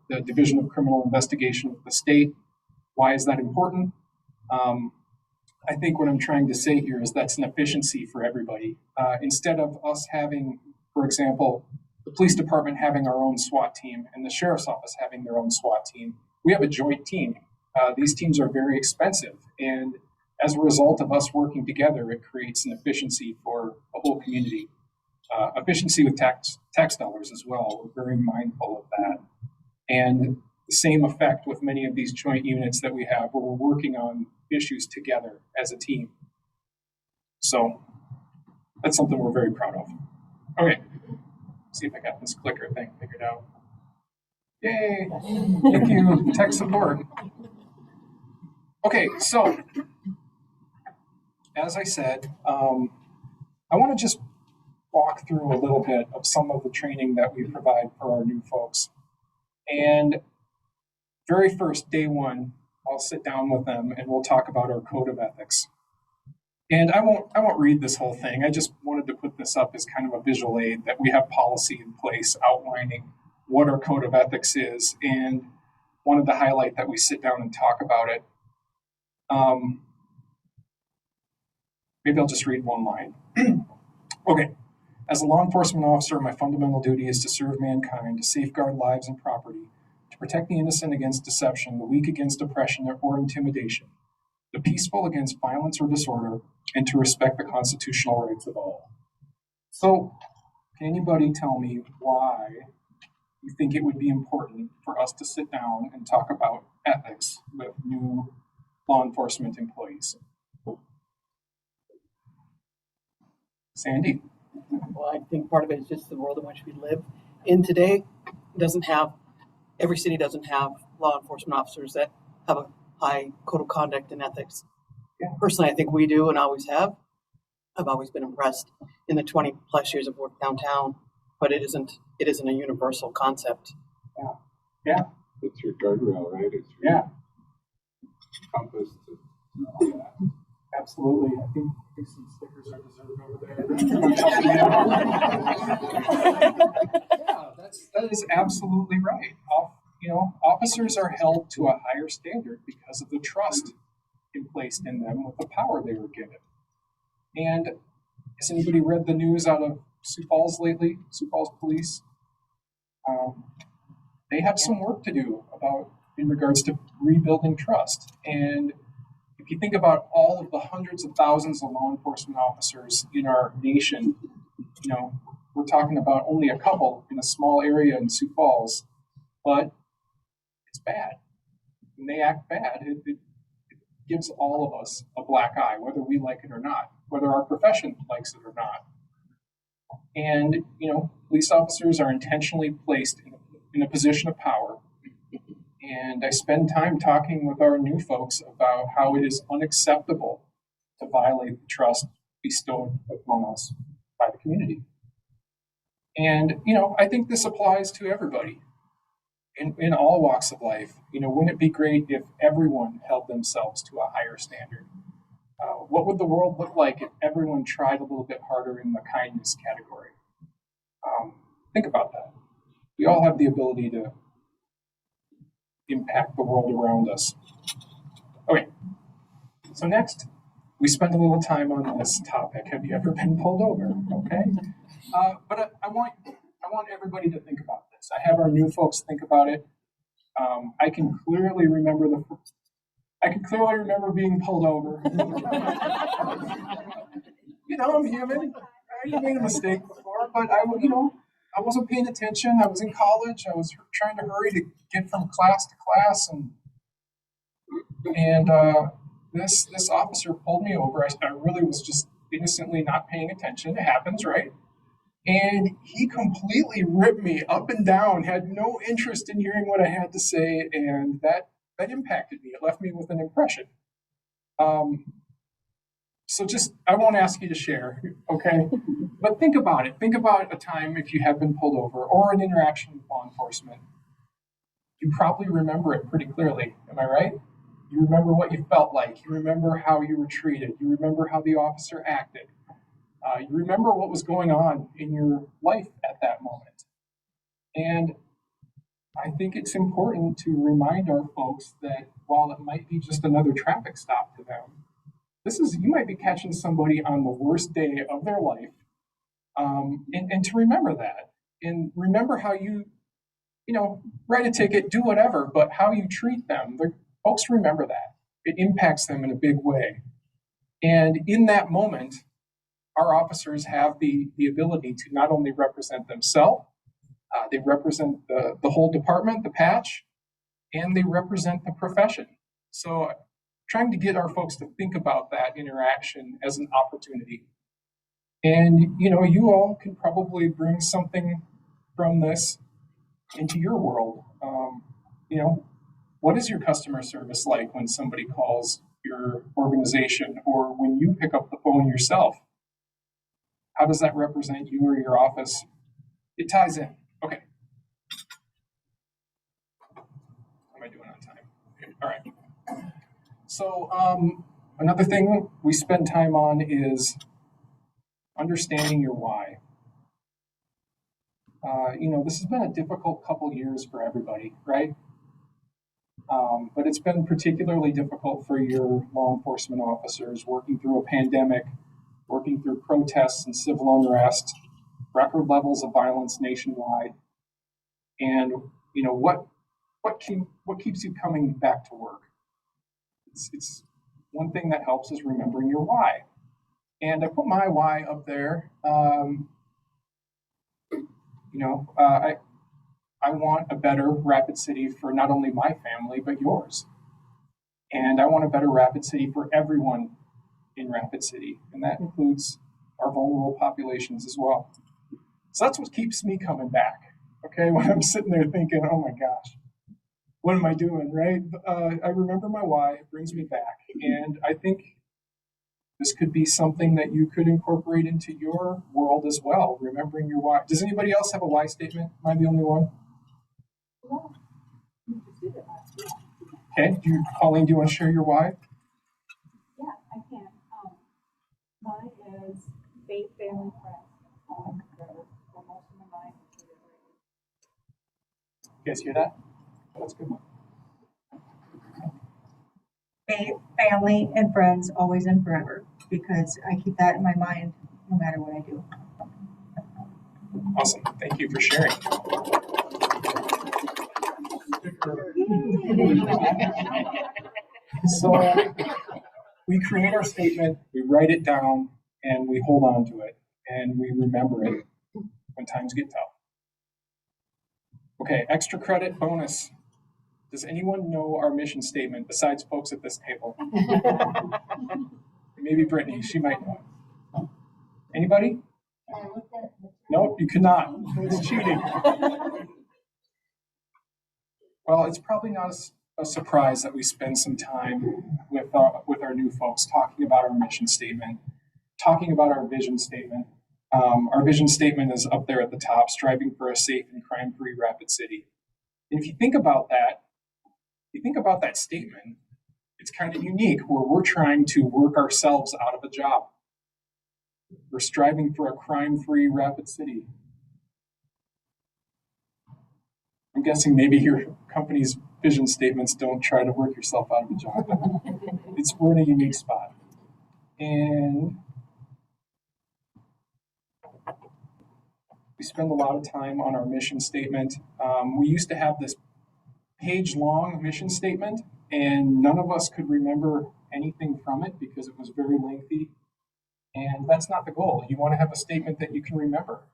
[SPEAKER 5] the Division of Criminal Investigation of the state. Why is that important? I think what I'm trying to say here is that's an efficiency for everybody. Instead of us having, for example, the police department having our own SWAT team and the sheriff's office having their own SWAT team, we have a joint team. These teams are very expensive, and as a result of us working together, it creates an efficiency for the whole community. Efficiency with tax dollars as well. We're very mindful of that. And the same effect with many of these joint units that we have where we're working on issues together as a team. So that's something we're very proud of. Okay, see if I got this clicker thing figured out. Yay, thank you, tech support. Okay, so as I said, I want to just walk through a little bit of some of the training that we provide for our new folks. And very first, day one, I'll sit down with them and we'll talk about our code of ethics. And I won't read this whole thing. I just wanted to put this up as kind of a visual aid that we have policy in place outlining what our code of ethics is, and wanted to highlight that we sit down and talk about it. Maybe I'll just read one line. Okay. As a law enforcement officer, my fundamental duty is to serve mankind, to safeguard lives and property, to protect the innocent against deception, the weak against oppression or intimidation, the peaceful against violence or disorder, and to respect the constitutional rights of all. So, can anybody tell me why you think it would be important for us to sit down and talk about ethics with new law enforcement employees? Sandy?
[SPEAKER 3] Well, I think part of it is just the world in which we live in today. Every city doesn't have law enforcement officers that have a high code of conduct and ethics.
[SPEAKER 5] Yeah.
[SPEAKER 3] Personally, I think we do and always have. I've always been impressed in the 20 plus years of work downtown, but it isn't a universal concept.
[SPEAKER 5] Yeah.
[SPEAKER 7] It's your guardrail, right? It's your compass to all that.
[SPEAKER 5] Absolutely. I think some stickers are deserved over there. That is absolutely right. Officers are held to a higher standard because of the trust placed in them with the power they were given. And has anybody read the news out of Sioux Falls lately? Sioux Falls Police? They have some work to do in regards to rebuilding trust. And if you think about all of the hundreds of thousands of law enforcement officers in our nation, we're talking about only a couple in a small area in Sioux Falls, but it's bad. When they act bad, it gives all of us a black eye, whether we like it or not, whether our profession likes it or not. And, police officers are intentionally placed in a position of power. And I spend time talking with our new folks about how it is unacceptable to violate the trust bestowed upon us. community. And, you know, I think this applies to everybody in all walks of life. You know, wouldn't it be great if everyone held themselves to a higher standard? What would the world look like if everyone tried a little bit harder in the kindness category? Think about that. We all have the ability to impact the world around us. Okay, so next, we spend a little time on this topic. Have you ever been pulled over? Okay, but I want everybody to think about this. I have our new folks think about it. I can clearly remember being pulled over. You know, I'm human. I already made a mistake before, but I wasn't paying attention. I was in college. I was trying to hurry to get from class to class, and this officer pulled me over. I really was just innocently not paying attention. It happens, right? And he completely ripped me up and down. Had no interest in hearing what I had to say, and that impacted me. It left me with an impression. So I won't ask you to share, okay? But think about it. Think about a time if you have been pulled over or an interaction with law enforcement. You probably remember it pretty clearly. Am I right? You remember what you felt like. You remember how you were treated. You remember how the officer acted. You remember what was going on in your life at that moment. And I think it's important to remind our folks that while it might be just another traffic stop to them, you might be catching somebody on the worst day of their life, and to remember that, and remember how you write a ticket, do whatever, but how you treat them. Folks remember that. It impacts them in a big way. And in that moment, our officers have the ability to not only represent themselves, they represent the whole department, the patch, and they represent the profession. So trying to get our folks to think about that interaction as an opportunity. And, you all can probably bring something from this into your world. What is your customer service like when somebody calls your organization or when you pick up the phone yourself? How does that represent you or your office? It ties in. Okay. How am I doing on time? Okay. All right. So another thing we spend time on is understanding your why. This has been a difficult couple years for everybody, right? But it's been particularly difficult for your law enforcement officers working through a pandemic, working through protests and civil unrest, record levels of violence nationwide. And what keeps you coming back to work? It's one thing that helps is remembering your why. And I put my why up there. I want a better Rapid City for not only my family, but yours. And I want a better Rapid City for everyone in Rapid City. And that includes our vulnerable populations as well. So that's what keeps me coming back. Okay, when I'm sitting there thinking, oh my gosh, what am I doing, right? I remember my why, it brings me back. And I think this could be something that you could incorporate into your world as well, remembering your why. Does anybody else have a why statement? Am I the only one? Okay, Pauline, do you want to share your why?
[SPEAKER 6] Yeah, I can. Mine is faith, family, friends. For most of my mind.
[SPEAKER 5] You guys hear that? That's good.
[SPEAKER 8] Faith, family, and friends, always and forever, because I keep that in my mind no matter what I do.
[SPEAKER 5] Awesome. Thank you for sharing. So we create our statement, we write it down, and we hold on to it, and we remember it when times get tough. Okay, extra credit bonus. Does anyone know our mission statement besides folks at this table? Maybe Brittany, she might know it. Anybody? Nope, you cannot. It's cheating. Well, it's probably not a surprise that we spend some time with our new folks talking about our mission statement, talking about our vision statement. Our vision statement is up there at the top, striving for a safe and crime-free Rapid City. And if you think about that statement, it's kind of unique where we're trying to work ourselves out of a job. We're striving for a crime-free Rapid City. I'm guessing maybe your company's vision statements don't try to work yourself out of a job, but we're in a unique spot. And we spend a lot of time on our mission statement. We used to have this page-long mission statement, and none of us could remember anything from it because it was very lengthy. And that's not the goal. You want to have a statement that you can remember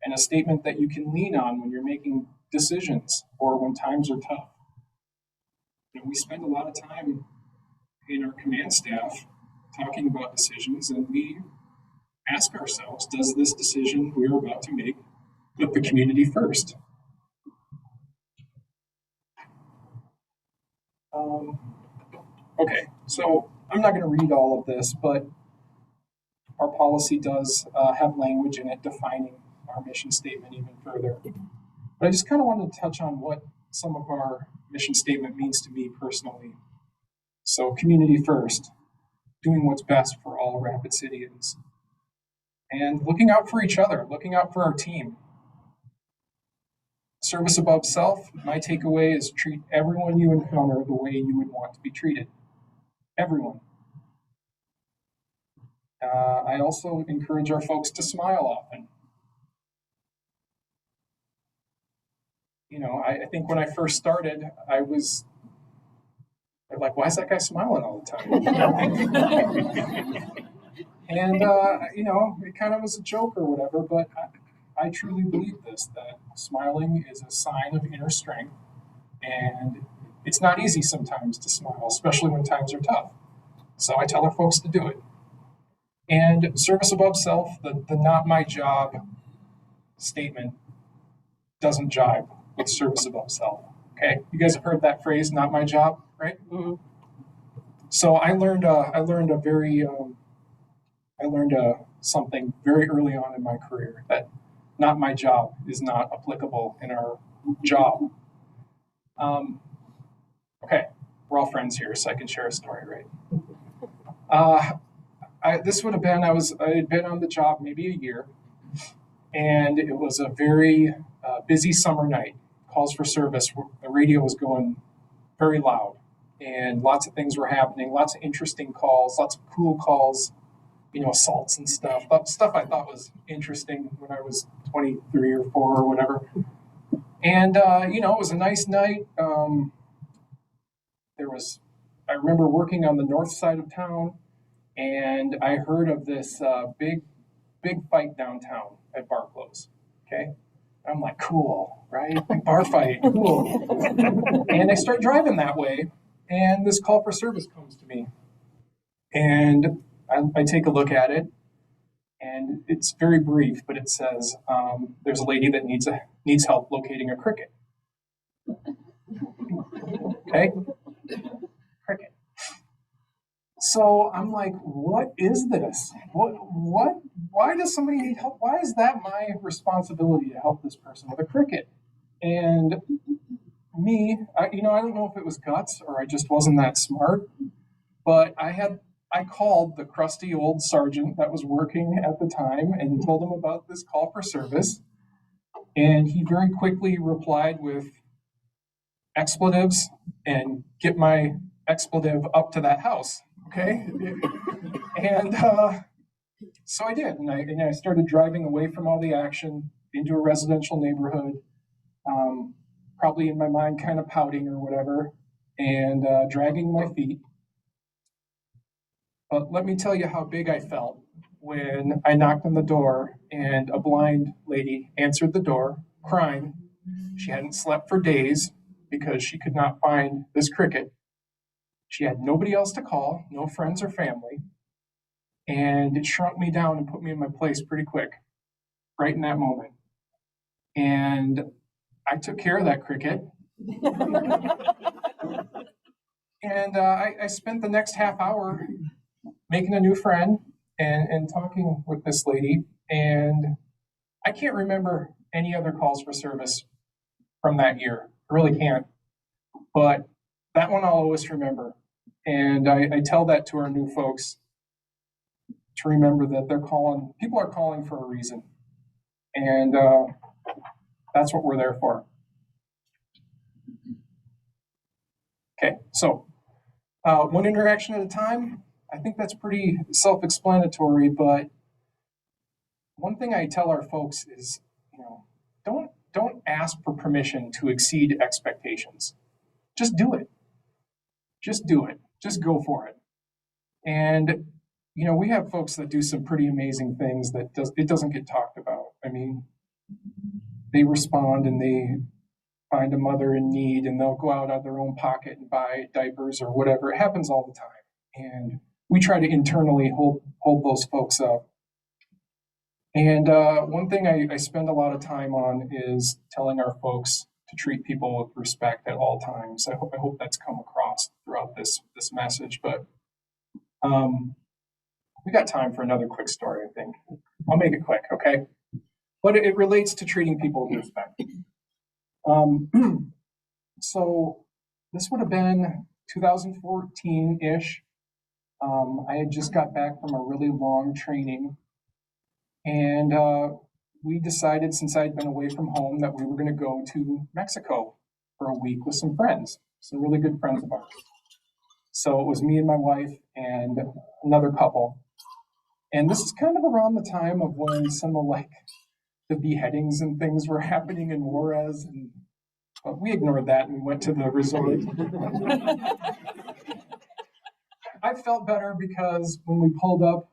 [SPEAKER 5] and a statement that you can lean on when you're making decisions or when times are tough. And we spend a lot of time in our command staff talking about decisions, and we ask ourselves, does this decision we're about to make put the community first? Okay, so I'm not going to read all of this, but our policy does have language in it defining our mission statement even further. But I just kind of wanted to touch on what some of our mission statement means to me personally. So community first, doing what's best for all Rapid Cityans, and looking out for each other, looking out for our team. Service above self, my takeaway is treat everyone you encounter the way you would want to be treated. Everyone. I also encourage our folks to smile often. You know, I think when I first started, I was like, why is that guy smiling all the time? And, you know, it kind of was a joke or whatever, but I truly believe this, that smiling is a sign of inner strength. And it's not easy sometimes to smile, especially when times are tough. So I tell our folks to do it. And service above self, the not my job statement doesn't jive with service above self. Okay, you guys have heard that phrase, not my job, right? Mm-hmm. So I learned something very early on in my career, that not my job is not applicable in our job. Okay, we're all friends here, so I can share a story, right? This would have been, I had been on the job maybe a year, and it was a very busy summer night. Calls for service, the radio was going very loud, and lots of things were happening, lots of interesting calls, lots of cool calls, you know, assaults and stuff I thought was interesting when I was 23 or 4 or whatever. And, you know, it was a nice night. I remember working on the north side of town, and I heard of this big fight downtown at bar close, okay? I'm like, cool, right? Big bar fight, cool. And I start driving that way, and this call for service comes to me. And I take a look at it, and it's very brief, but it says, there's a lady that needs help locating a cricket. Okay? Cricket. So I'm like, what is this? Why does somebody need help? Why is that my responsibility to help this person with a cricket? And me, I don't know if it was guts or I just wasn't that smart, but I called the crusty old sergeant that was working at the time and told him about this call for service. And he very quickly replied with expletives and get my expletive up to that house. Okay. And so I did. And I started driving away from all the action into a residential neighborhood, probably in my mind kind of pouting or whatever, and dragging my feet. But let me tell you how big I felt when I knocked on the door and a blind lady answered the door, crying. She hadn't slept for days because she could not find this cricket. She had nobody else to call, no friends or family. And it shrunk me down and put me in my place pretty quick, right in that moment. And I took care of that cricket. And I spent the next half hour making a new friend and talking with this lady. And I can't remember any other calls for service from that year. I really can't. But that one I'll always remember. And I tell that to our new folks to remember that people are calling for a reason. And that's what we're there for. Okay, so one interaction at a time. I think that's pretty self-explanatory, but one thing I tell our folks is, don't ask for permission to exceed expectations. Just do it. Just do it. Just go for it. And we have folks that do some pretty amazing things that it doesn't get talked about. I mean, they respond and they find a mother in need and they'll go out of their own pocket and buy diapers or whatever. It happens all the time. And we try to internally hold those folks up. And one thing I spend a lot of time on is telling our folks to treat people with respect at all times. I hope that's come across throughout this message. But we got time for another quick story, I think. I'll make it quick, okay? But it relates to treating people with respect. So this would have been 2014-ish. I had just got back from a really long training. And we decided, since I'd been away from home, that we were going to go to Mexico for a week with some friends, some really good friends of ours. So it was me and my wife and another couple. And this is kind of around the time of when some of the beheadings and things were happening in Juarez. But we ignored that and we went to the resort. I felt better because when we pulled up,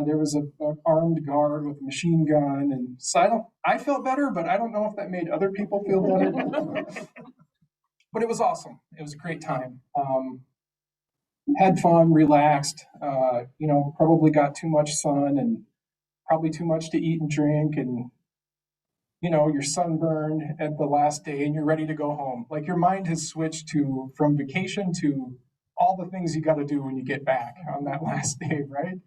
[SPEAKER 5] there was an armed guard with a machine gun, and so I felt better, but I don't know if that made other people feel better. But it was awesome. It was a great time. Had fun, relaxed. Probably got too much sun and probably too much to eat and drink, and you're sunburned at the last day, and you're ready to go home. Like your mind has switched from vacation to all the things you got to do when you get back on that last day, right?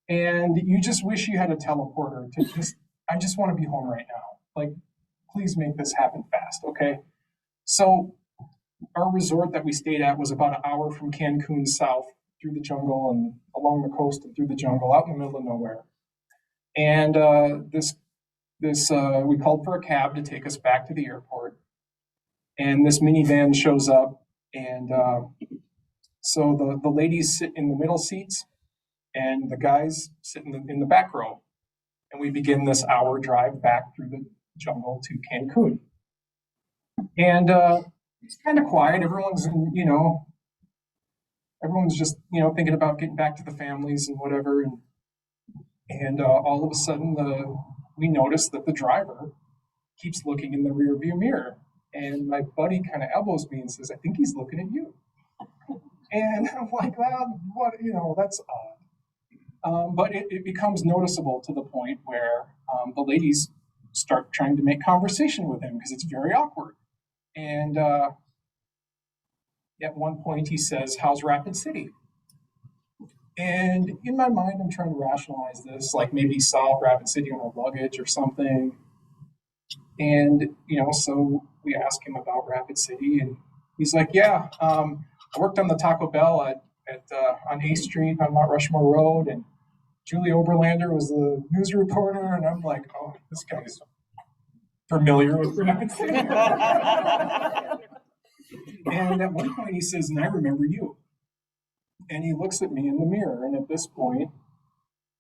[SPEAKER 5] And you just wish you had a teleporter I just want to be home right now. Like, please make this happen fast, okay? So our resort that we stayed at was about an hour from Cancun south through the jungle and along the coast and through the jungle out in the middle of nowhere. And we called for a cab to take us back to the airport. And this minivan shows up, and so the ladies sit in the middle seats, and the guys sit in the back row. And we begin this hour drive back through the jungle to Cancun. And it's kind of quiet. Everyone's just thinking about getting back to the families and whatever. And all of a sudden, we notice that the driver keeps looking in the rearview mirror. And my buddy kind of elbows me and says, "I think he's looking at you." And I'm like, well, what, that's odd. But it becomes noticeable to the point where the ladies start trying to make conversation with him because it's very awkward. And at one point he says, "How's Rapid City?" And in my mind, I'm trying to rationalize this, like maybe he saw Rapid City on our luggage or something. And, so we ask him about Rapid City, and he's like, "Yeah, I worked on the Taco Bell on 8th Street on Mount Rushmore Road, and Julie Oberlander was the news reporter." And I'm like, "Oh, this guy's familiar with Rapid City." And at one point he says, "And I remember you." And he looks at me in the mirror, and at this point,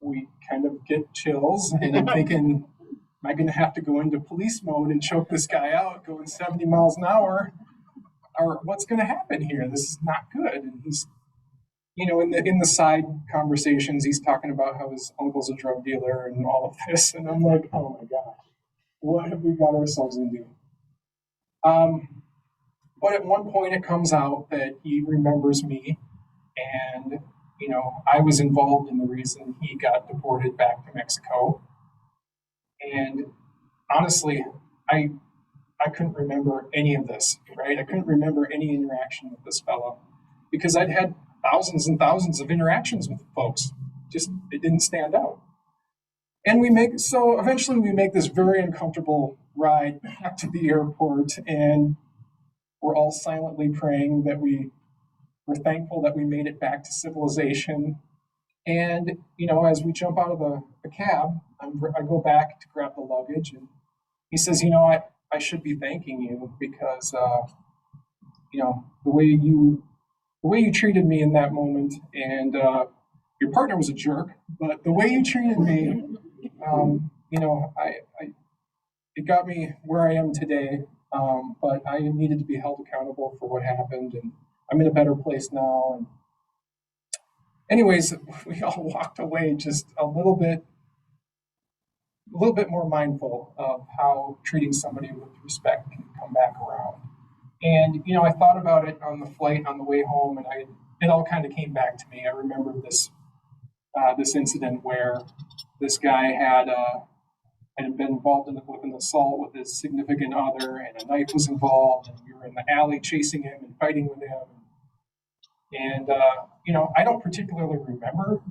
[SPEAKER 5] we kind of get chills, and I'm thinking, am I going to have to go into police mode and choke this guy out going 70 miles an hour? Or what's going to happen here? This is not good. And he's, in the side conversations, he's talking about how his uncle's a drug dealer and all of this. And I'm like, oh my gosh, what have we got ourselves into? But at one point it comes out that he remembers me, and, I was involved in the reason he got deported back to Mexico. And honestly, I couldn't remember any of this, right? I couldn't remember any interaction with this fellow because I'd had thousands and thousands of interactions with folks. Just, it didn't stand out. And so eventually we make this very uncomfortable ride back to the airport, and we're all silently praying that we're thankful that we made it back to civilization. And, as we jump out of the cab, I go back to grab the luggage, and he says, I should be thanking you because, the way you treated me in that moment, and your partner was a jerk, but the way you treated me, it got me where I am today. But I needed to be held accountable for what happened, and I'm in a better place now. And anyways, we all walked away just a little bit more mindful of how treating somebody with respect can come back around. And I thought about it on the flight on the way home, and it all kind of came back to me. I remember this incident where this guy had been involved with an assault with his significant other, and a knife was involved, and we were in the alley chasing him and fighting with him. And I don't particularly remember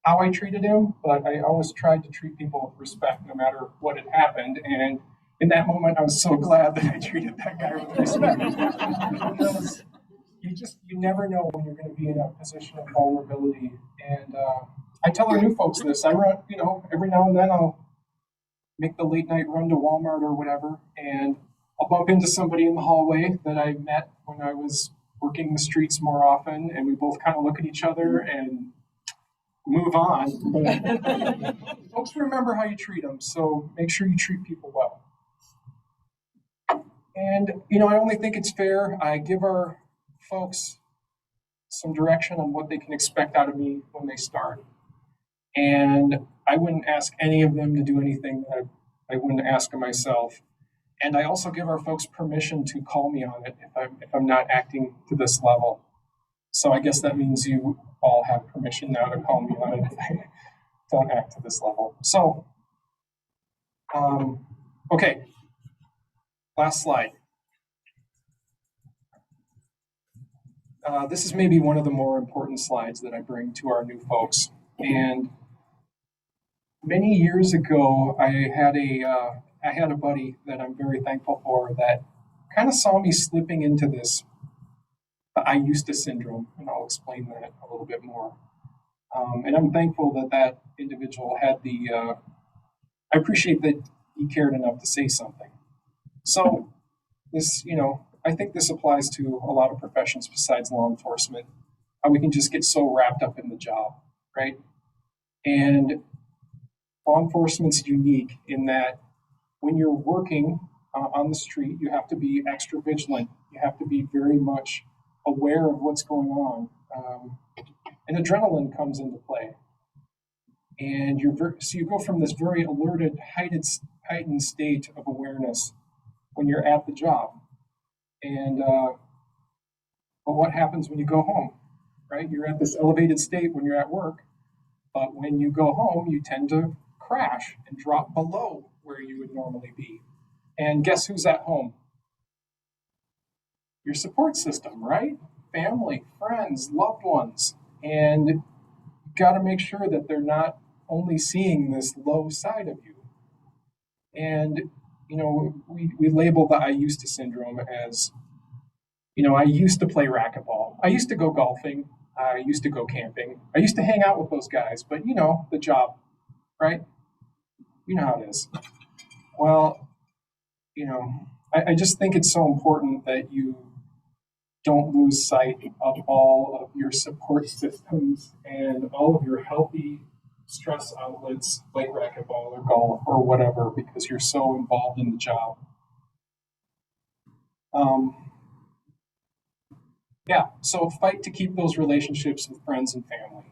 [SPEAKER 5] how I treated him, but I always tried to treat people with respect no matter what had happened. And in that moment, I was so glad that I treated that guy with respect. You never know when you're going to be in a position of vulnerability. And I tell our new folks this. I run, every now and then I'll make the late night run to Walmart or whatever, and I'll bump into somebody in the hallway that I met when I was working the streets more often, and we both kind of look at each other and move on. But folks remember how you treat them, so make sure you treat people well. And, I only think it's fair I give our folks some direction on what they can expect out of me when they start. And I wouldn't ask any of them to do anything that I wouldn't ask of myself. And I also give our folks permission to call me on it if I'm not acting to this level. So I guess that means you all have permission now to call me on it if I don't act to this level. So, okay, last slide. This is maybe one of the more important slides that I bring to our new folks. And many years ago, I had a buddy that I'm very thankful for that kind of saw me slipping into this I used to syndrome, and I'll explain that a little bit more. And I'm thankful that individual had I appreciate that he cared enough to say something. So this, I think this applies to a lot of professions besides law enforcement, how we can just get so wrapped up in the job, right? And law enforcement's unique in that when you're working on the street, you have to be extra vigilant. You have to be very much aware of what's going on. And adrenaline comes into play. And so you go from this very alerted, heightened state of awareness when you're at the job. And but what happens when you go home, right? You're at this elevated state when you're at work, but when you go home, you tend to crash and drop below where you would normally be. And guess who's at home? Your support system, right? Family, friends, loved ones. And you got to make sure that they're not only seeing this low side of you. And, we label the I used to syndrome as, I used to play racquetball. I used to go golfing. I used to go camping. I used to hang out with those guys, but the job, right? You know how it is. Well, I just think it's so important that you don't lose sight of all of your support systems and all of your healthy stress outlets like racquetball or golf or whatever, because you're so involved in the job. So fight to keep those relationships with friends and family,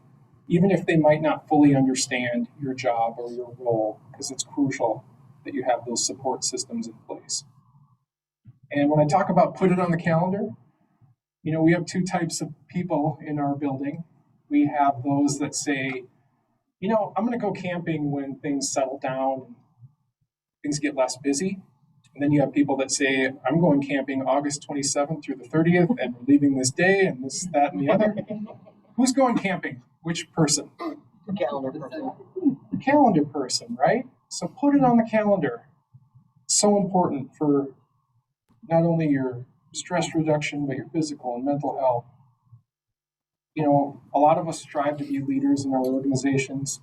[SPEAKER 5] even if they might not fully understand your job or your role, because it's crucial that you have those support systems in place. And when I talk about put it on the calendar, we have two types of people in our building. We have those that say, I'm going to go camping when things settle down and things get less busy. And then you have people that say, I'm going camping August 27th through the 30th, and we're leaving this day and this, that, and the other. Who's going camping? Which person?
[SPEAKER 3] The calendar person.
[SPEAKER 5] calendar person, right? So put it on the calendar. It's so important for not only your stress reduction, but your physical and mental health. You know, a lot of us strive to be leaders in our organizations.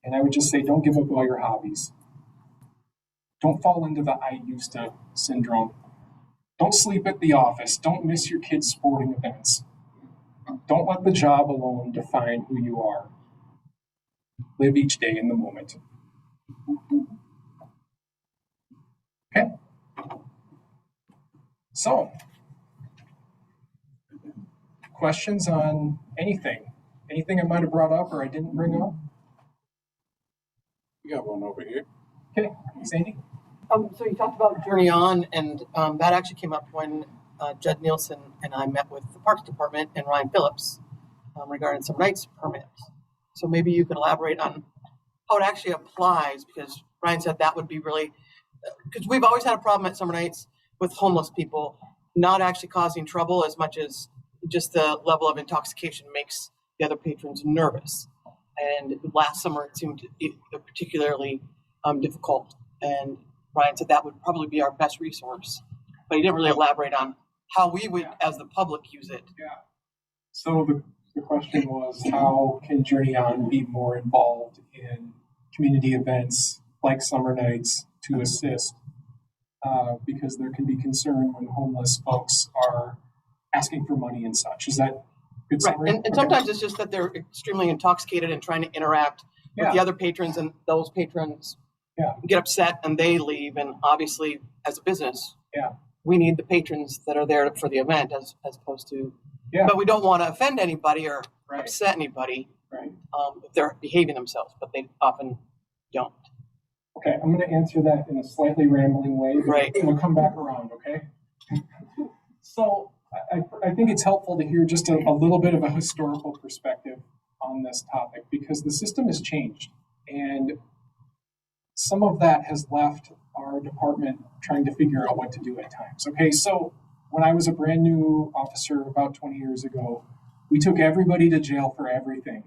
[SPEAKER 5] And I would just say, don't give up all your hobbies. Don't fall into the I used to syndrome. Don't sleep at the office. Don't miss your kids' sporting events. Don't let the job alone define who you are. Live each day in the moment. Okay? So, questions on anything? Anything I might have brought up or I didn't bring up?
[SPEAKER 7] We got one over here.
[SPEAKER 5] Okay, Sandy?
[SPEAKER 3] So you talked about Journey On, and that actually came up when Judd Nielsen and I met with the Parks Department and Ryan Phillips regarding some nights permits. So maybe you could elaborate on how it actually applies, because Ryan said that would be really, because we've always had a problem at summer nights with homeless people not actually causing trouble as much as just the level of intoxication makes the other patrons nervous. And last summer it seemed particularly difficult. And Ryan said that would probably be our best resource, but he didn't really elaborate on how we would, as the public, use it.
[SPEAKER 5] Yeah. So the question was, how can Journey On be more involved in community events like summer nights to assist? Because there can be concern when homeless folks are asking for money and such. Is that good
[SPEAKER 3] Right,
[SPEAKER 5] summary?
[SPEAKER 3] and sometimes it's just that they're extremely intoxicated and trying to interact with the other patrons, and those patrons get upset and they leave. And obviously, as a business, we need the patrons that are there for the event as opposed to. But we don't want to offend anybody or upset anybody if they're behaving themselves, but they often don't.
[SPEAKER 5] Okay, I'm going to answer that in a slightly rambling way, but we'll come back around, okay? So I think it's helpful to hear just a little bit of a historical perspective on this topic, because the system has changed, and some of that has left our department trying to figure out what to do at times. Okay, so when I was a brand new officer about 20 years ago, we took everybody to jail for everything.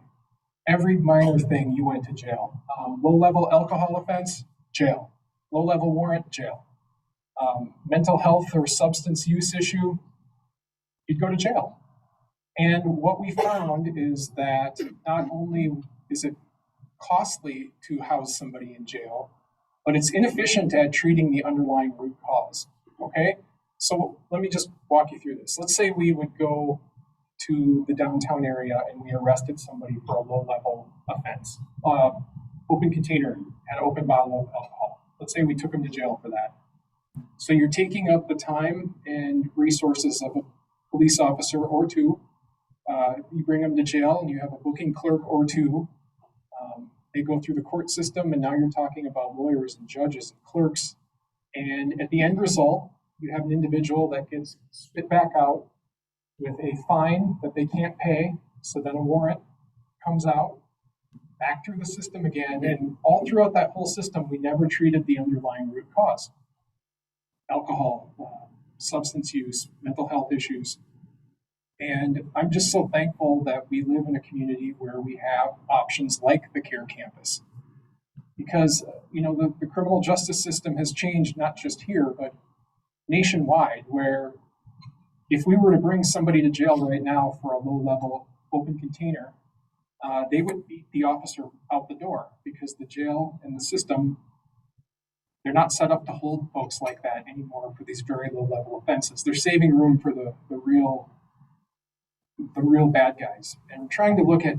[SPEAKER 5] Every minor thing, you went to jail. Low-level alcohol offense, jail. Low-level warrant, jail. Mental health or substance use issue, you'd go to jail. And what we found is that not only is it costly to house somebody in jail, but it's inefficient at treating the underlying root cause, okay? So let me just walk you through this. Let's say we would go to the downtown area and we arrested somebody for a low-level offense. Open container, had an open bottle of alcohol. Let's say we took them to jail for that. So you're taking up the time and resources of a police officer or two. You bring them to jail and you have a booking clerk or two. They go through the court system, and now you're talking about lawyers and judges and clerks. And at the end result, you have an individual that gets spit back out with a fine that they can't pay. So then a warrant comes out, back through the system again. And all throughout that whole system, we never treated the underlying root cause. Alcohol, substance use, mental health issues. And I'm just so thankful that we live in a community where we have options like the Care Campus. Because, you know, the criminal justice system has changed not just here, but nationwide, where if we were to bring somebody to jail right now for a low-level open container, they would beat the officer out the door, because the jail and the system, they're not set up to hold folks like that anymore for these very low-level offenses. They're saving room for the real bad guys, and trying to look at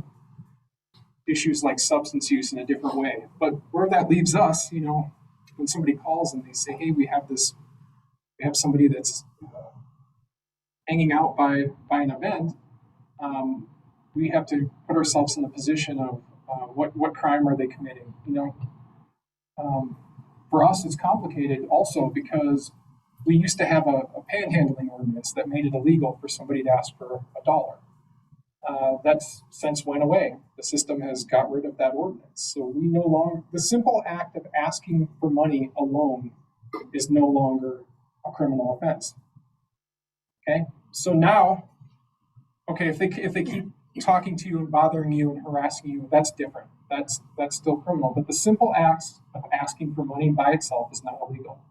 [SPEAKER 5] issues like substance use in a different way. But where that leaves us, you know, when somebody calls and they say, hey, we have somebody that's hanging out by an event, we have to put ourselves in the position of what crime are they committing, you know? For us, it's complicated also because we used to have a panhandling ordinance that made it illegal for somebody to ask for $1. That's since went away. The system has got rid of that ordinance. So we no longer, the simple act of asking for money alone is no longer a criminal offense. Okay, so now, okay, if they keep talking to you and bothering you and harassing you, that's different. that's still criminal. But the simple acts of asking for money by itself is not illegal.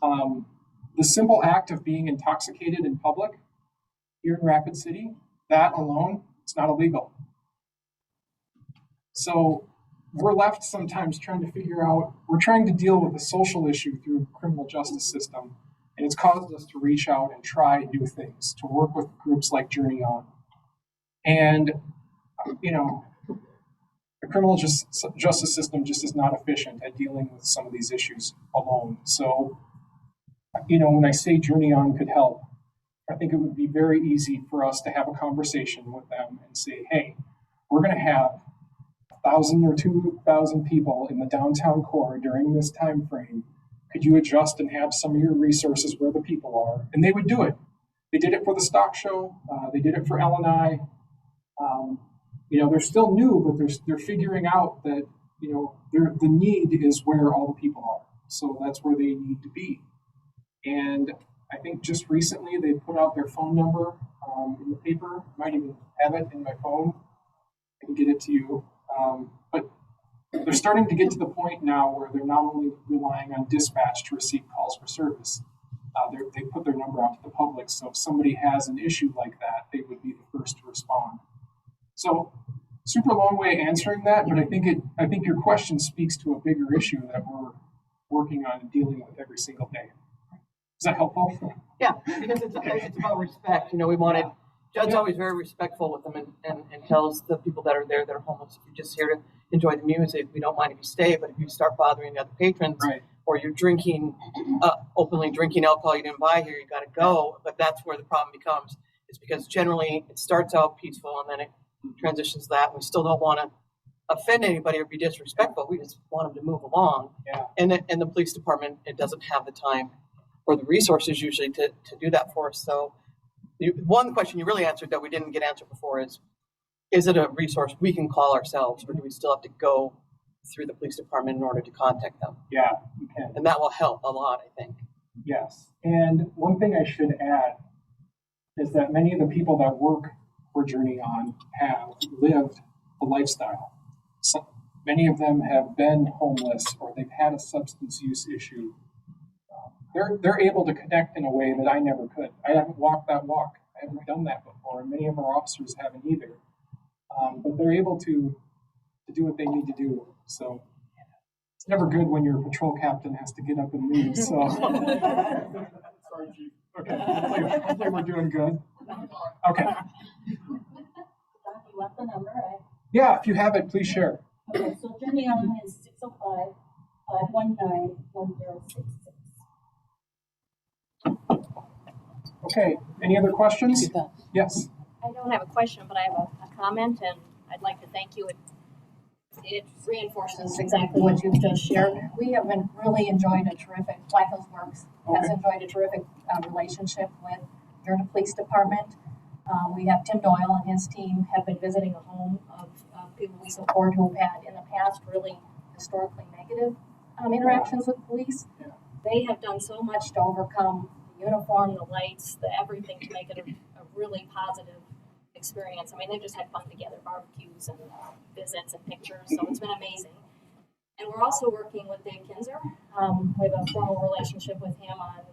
[SPEAKER 5] The simple act of being intoxicated in public here in Rapid City, that alone, it's not illegal. So we're left sometimes trying to figure out, we're trying to deal with a social issue through the criminal justice system, and it's caused us to reach out and try new things, to work with groups like Journey On. And, you know, the criminal justice system just is not efficient at dealing with some of these issues alone. So, you know, when I say Journey On could help, I think it would be very easy for us to have a conversation with them and say, hey, we're going to have 1,000 or 2,000 people in the downtown core during this time frame. Could you adjust and have some of your resources where the people are? And they would do it. They did it for the stock show. They did it for L&I. You know, they're still new, but they're figuring out that, you know, the need is where all the people are. So that's where they need to be. And I think just recently they put out their phone number in the paper. Might even have it in my phone. I can get it to you. But they're starting to get to the point now where they're not only relying on dispatch to receive calls for service, they put their number out to the public. So if somebody has an issue like that, they would be the first to respond. So super long way of answering that, but I think your question speaks to a bigger issue that we're working on and dealing with every single day. Is that helpful?
[SPEAKER 3] Yeah, because it's about respect. You know, we wanted, Judd's always very respectful with them and tells the people that are there that are homeless, if you're just here to enjoy the music, we don't mind if you stay, but if you start bothering the other patrons,
[SPEAKER 5] right,
[SPEAKER 3] or you're drinking, openly drinking alcohol you didn't buy here, you got to go. But that's where the problem becomes. It's because generally it starts out peaceful and then it transitions to that. We still don't want to offend anybody or be disrespectful. We just want them to move along.
[SPEAKER 5] Yeah.
[SPEAKER 3] And the police department, it doesn't have the time or the resources usually to do that for us. So one question you really answered that we didn't get answered before is it a resource we can call ourselves, or do we still have to go through the police department in order to contact them?
[SPEAKER 5] Yeah, you can.
[SPEAKER 3] And that will help a lot, I think.
[SPEAKER 5] Yes. And one thing I should add is that many of the people that work for Journey On have lived a lifestyle. So many of them have been homeless or they've had a substance use issue. They're able to connect in a way that I never could. I haven't walked that walk. I haven't done that before, and many of our officers haven't either. But they're able to do what they need to do. So it's never good when your patrol captain has to get up and leave. So sorry, Chief. Okay, hopefully we're doing good. Okay.
[SPEAKER 6] You want the number, right?
[SPEAKER 5] Yeah, if you have it, please share.
[SPEAKER 6] Okay, so Journey On is 605-519-1066.
[SPEAKER 5] Okay, any other questions? Yes.
[SPEAKER 9] I don't have a question, but I have a comment, and I'd like to thank you. It reinforces exactly what you've just shared. We have really enjoyed a terrific, Black Hills Works has enjoyed a terrific relationship with your police department. We have Tim Doyle and his team have been visiting a home of people we support who've had in the past really historically negative interactions with police.
[SPEAKER 5] Yeah.
[SPEAKER 9] They have done so much to overcome the uniform, the lights, the everything to make it a really positive experience. I mean, they've just had fun together, barbecues and visits and pictures, so it's been amazing. And we're also working with Dave Kinzer. We have a formal relationship with him on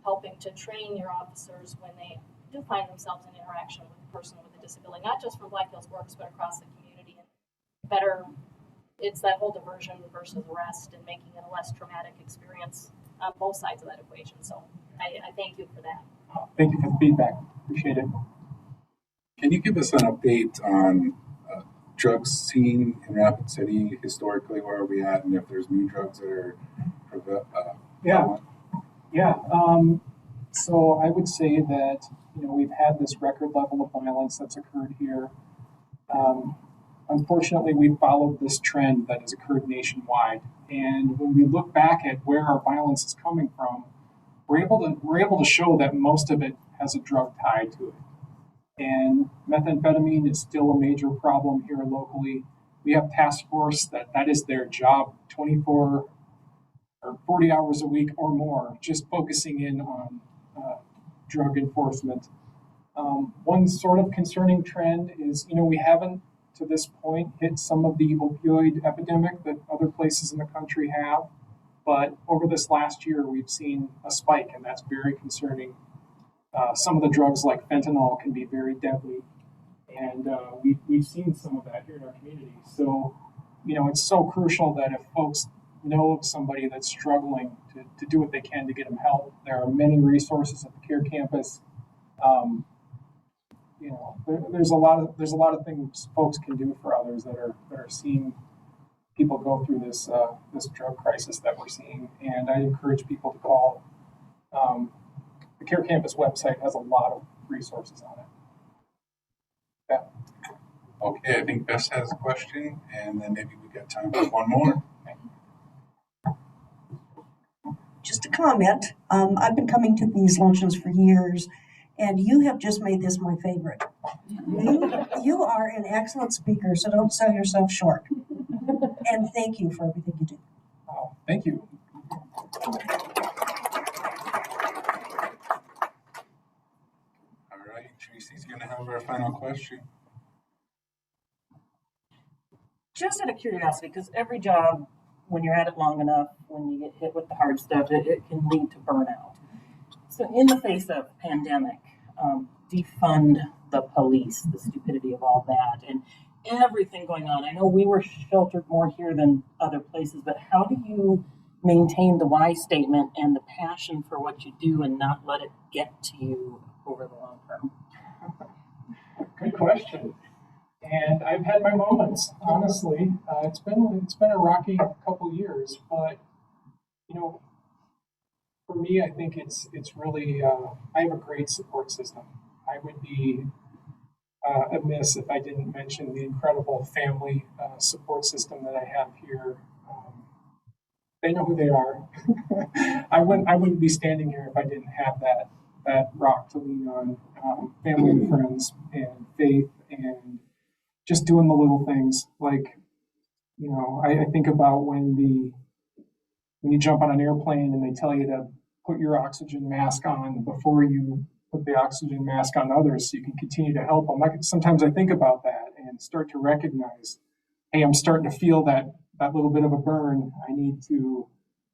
[SPEAKER 9] helping to train your officers when they do find themselves in interaction with a person with a disability, not just from Black Hills Works, but across the community. And better, it's that whole diversion versus arrest and making it a less traumatic experience on both sides of that equation. So I thank you for that.
[SPEAKER 5] Thank you for the feedback. Appreciate it.
[SPEAKER 7] Can you give us an update on drug scene in Rapid City historically? Where are we at, and if there's new drugs that are
[SPEAKER 5] Yeah. So I would say that, you know, we've had this record level of violence that's occurred here. Unfortunately, we followed this trend that has occurred nationwide. And when we look back at where our violence is coming from, we're able to show that most of it has a drug tie to it. And methamphetamine is still a major problem here locally. We have task force that is their job 24 or 40 hours a week or more, just focusing in on drug enforcement. One sort of concerning trend is, you know, we haven't to this point hit some of the opioid epidemic that other places in the country have. But over this last year, we've seen a spike, and that's very concerning. Some of the drugs like fentanyl can be very deadly, and we've seen some of that here in our community. So, it's so crucial that if folks know of somebody that's struggling, to do what they can to get them help. There are many resources at the Care Campus. There's a lot of things folks can do for others that are seeing people go through this drug crisis that we're seeing. And I encourage people to call. The Care Campus website has a lot of resources on it. Yeah.
[SPEAKER 7] Okay, I think Bess has a question, and then maybe we got time for one more.
[SPEAKER 10] Just a comment. I've been coming to these luncheons for years, and you have just made this my favorite. You are an excellent speaker, so don't sell yourself short. And thank you for everything you do.
[SPEAKER 5] Oh, thank you.
[SPEAKER 7] All right, Tracy's going to have our final question.
[SPEAKER 4] Just out of curiosity, because every job, when you're at it long enough, when you get hit with the hard stuff, it can lead to burnout. So in the face of pandemic, defund the police, the stupidity of all that, and everything going on. I know we were sheltered more here than other places, but how do you maintain the why statement and the passion for what you do and not let it get to you over the long term?
[SPEAKER 5] Good question. And I've had my moments, honestly. It's been a rocky couple years, but for me, I think it's really I have a great support system. I would be amiss if I didn't mention the incredible family support system that I have here. They know who they are. I wouldn't be standing here if I didn't have that rock to lean on. Family and friends and faith and just doing the little things. Like, I think about when you jump on an airplane and they tell you to put your oxygen mask on before you put the oxygen mask on others so you can continue to help them. Sometimes I think about that and start to recognize, hey, I'm starting to feel that little bit of a burn. I need to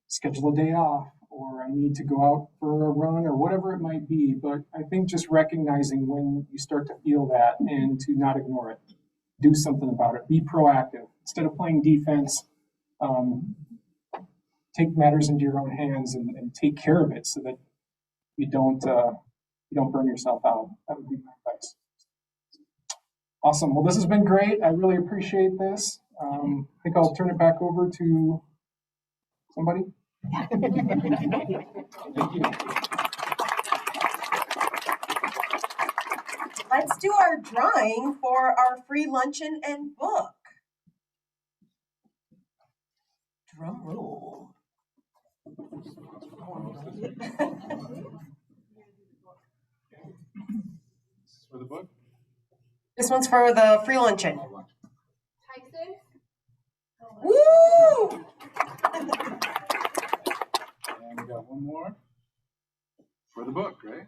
[SPEAKER 5] schedule a day off, or I need to go out for a run, or whatever it might be. But I think just recognizing when you start to feel that and to not ignore it. Do something about it. Be proactive. Instead of playing defense, take matters into your own hands and take care of it so that you don't burn yourself out. That would be my advice. Awesome. Well, this has been great. I really appreciate this. I think I'll turn it back over to somebody.
[SPEAKER 1] Let's do our drawing for our free luncheon and book. Drum roll.
[SPEAKER 7] For the book?
[SPEAKER 1] This one's for the free luncheon.
[SPEAKER 2] Tyson?
[SPEAKER 1] Woo!
[SPEAKER 7] And we got one more for the book, right?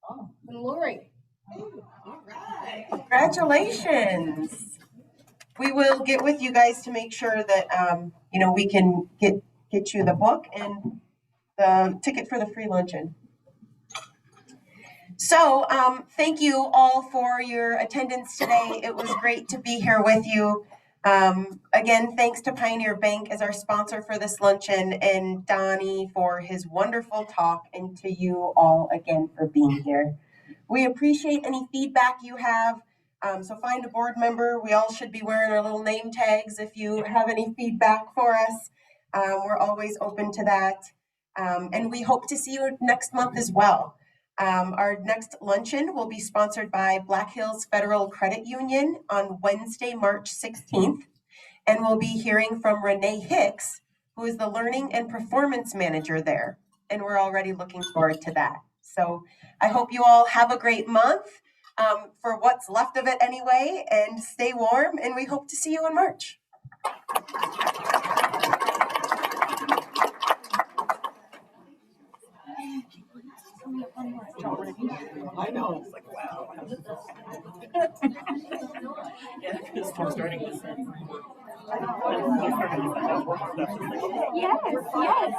[SPEAKER 2] Oh, and Lori.
[SPEAKER 1] All right. Congratulations. We will get with you guys to make sure that we can get you the book and the ticket for the free luncheon. So thank you all for your attendance today. It was great to be here with you. Again, thanks to Pioneer Bank as our sponsor for this luncheon, and Donnie for his wonderful talk, and to you all again for being here. We appreciate any feedback you have. So find a board member. We all should be wearing our little name tags if you have any feedback for us. We're always open to that. And we hope to see you next month as well. Our next luncheon will be sponsored by Black Hills Federal Credit Union on Wednesday, March 16th. And we'll be hearing from Renee Hicks, who is the Learning and Performance Manager there. And we're already looking forward to that. So I hope you all have a great month for what's left of it anyway, and stay warm, and we hope to see you in March.
[SPEAKER 3] I know. It's like, wow.
[SPEAKER 4] from starting to send.
[SPEAKER 2] Yes, yes.